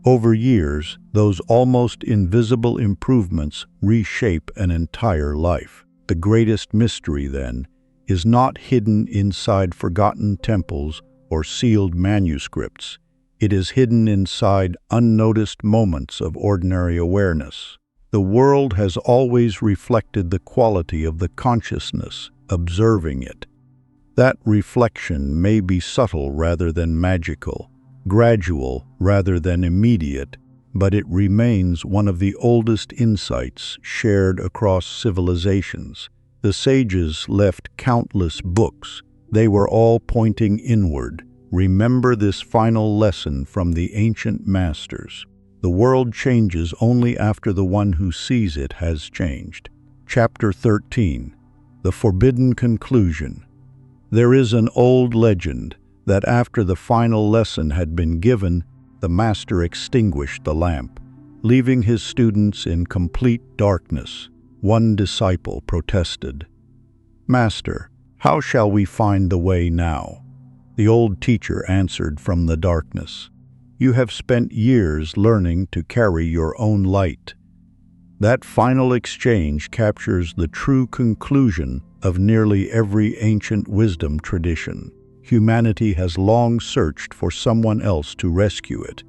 Over years, those almost invisible improvements reshape an entire life. The greatest mystery, then, is not hidden inside forgotten temples or sealed manuscripts. It is hidden inside unnoticed moments of ordinary awareness. The world has always reflected the quality of the consciousness observing it. That reflection may be subtle rather than magical, gradual rather than immediate, but it remains one of the oldest insights shared across civilizations. The sages left countless books. They were all pointing inward. Remember this final lesson from the ancient masters. The world changes only after the one who sees it has changed. Chapter 13. The Forbidden Conclusion. There is an old legend that after the final lesson had been given, the master extinguished the lamp, leaving his students in complete darkness. One disciple protested, "Master, how shall we find the way now?" The old teacher answered from the darkness, "You have spent years learning to carry your own light." That final exchange captures the true conclusion of nearly every ancient wisdom tradition. Humanity has long searched for someone else to rescue it,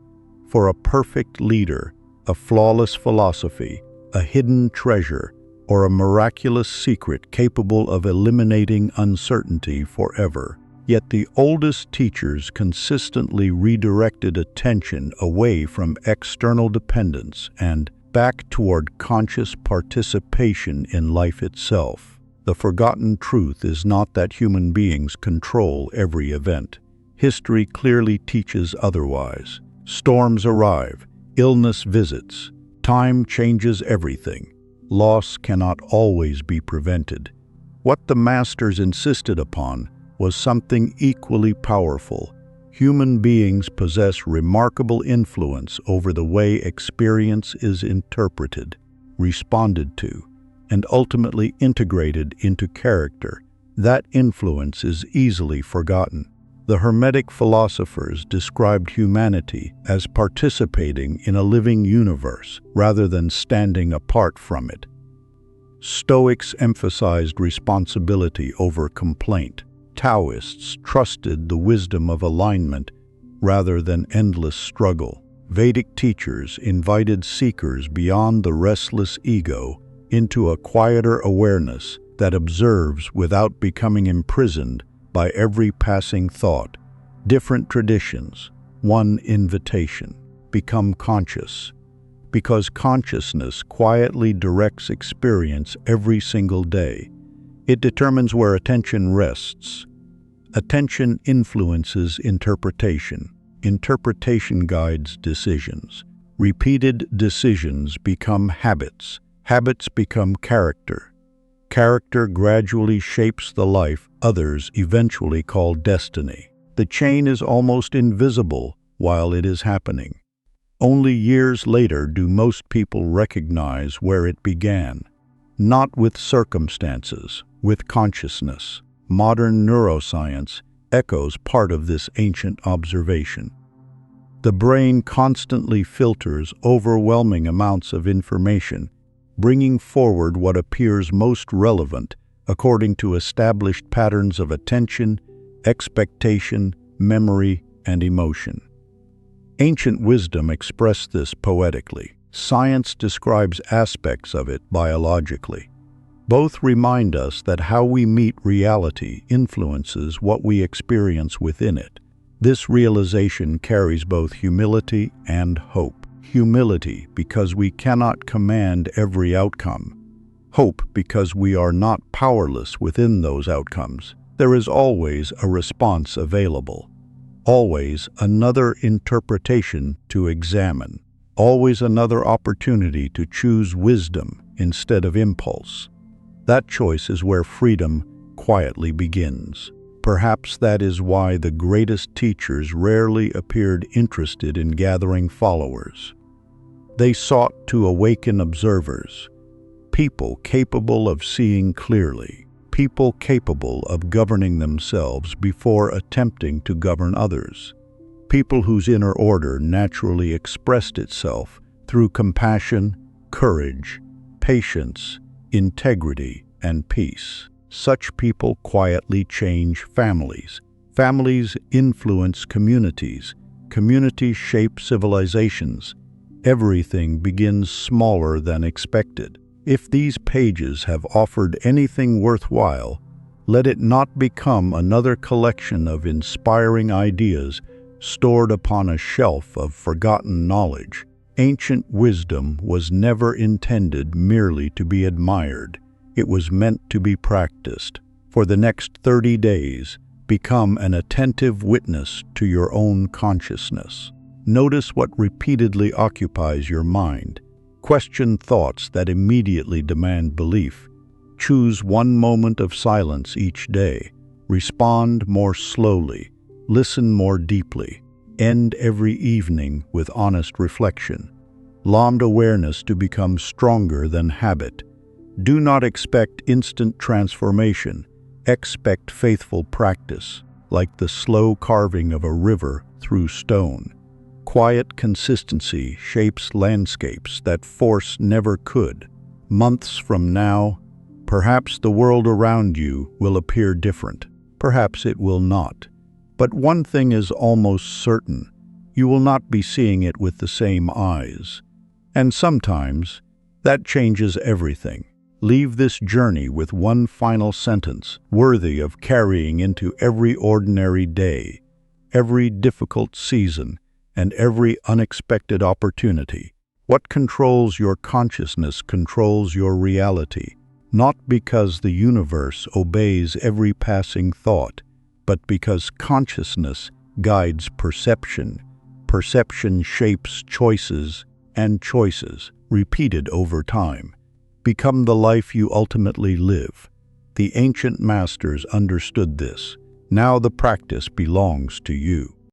for a perfect leader, a flawless philosophy, a hidden treasure, or a miraculous secret capable of eliminating uncertainty forever. Yet the oldest teachers consistently redirected attention away from external dependence and back toward conscious participation in life itself. The forgotten truth is not that human beings control every event. History clearly teaches otherwise. Storms arrive, illness visits, time changes everything. Loss cannot always be prevented. What the masters insisted upon was something equally powerful. Human beings possess remarkable influence over the way experience is interpreted, responded to, and ultimately integrated into character. That influence is easily forgotten. The Hermetic philosophers described humanity as participating in a living universe rather than standing apart from it. Stoics emphasized responsibility over complaint. Taoists trusted the wisdom of alignment rather than endless struggle. Vedic teachers invited seekers beyond the restless ego into a quieter awareness that observes without becoming imprisoned by every passing thought. Different traditions, one invitation: become conscious. Because consciousness quietly directs experience every single day. It determines where attention rests. Attention influences interpretation. Interpretation guides decisions. Repeated decisions become habits. Habits become character. Character gradually shapes the life others eventually call destiny. The chain is almost invisible while it is happening. Only years later do most people recognize where it began. Not with circumstances, with consciousness. Modern neuroscience echoes part of this ancient observation. The brain constantly filters overwhelming amounts of information, bringing forward what appears most relevant according to established patterns of attention, expectation, memory, and emotion. Ancient wisdom expressed this poetically. Science describes aspects of it biologically. Both remind us that how we meet reality influences what we experience within it. This realization carries both humility and hope. Humility because we cannot command every outcome. Hope because we are not powerless within those outcomes. There is always a response available, always another interpretation to examine, always another opportunity to choose wisdom instead of impulse. That choice is where freedom quietly begins. Perhaps that is why the greatest teachers rarely appeared interested in gathering followers. They sought to awaken observers, people capable of seeing clearly, people capable of governing themselves before attempting to govern others, people whose inner order naturally expressed itself through compassion, courage, patience, integrity, and peace. Such people quietly change families. Families influence communities. Communities shape civilizations. Everything begins smaller than expected. If these pages have offered anything worthwhile, let it not become another collection of inspiring ideas stored upon a shelf of forgotten knowledge. Ancient wisdom was never intended merely to be admired. It was meant to be practiced. For the next 30 days, become an attentive witness to your own consciousness. Notice what repeatedly occupies your mind. Question thoughts that immediately demand belief. Choose one moment of silence each day. Respond more slowly. Listen more deeply. End every evening with honest reflection. Allow awareness to become stronger than habit. Do not expect instant transformation. Expect faithful practice, like the slow carving of a river through stone. Quiet consistency shapes landscapes that force never could. Months from now, perhaps the world around you will appear different. Perhaps it will not. But one thing is almost certain: you will not be seeing it with the same eyes. And sometimes, that changes everything. Leave this journey with one final sentence, worthy of carrying into every ordinary day, every difficult season, and every unexpected opportunity. What controls your consciousness controls your reality, not because the universe obeys every passing thought, but because consciousness guides perception. Perception shapes choices, and choices, repeated over time, become the life you ultimately live. The ancient masters understood this. Now the practice belongs to you.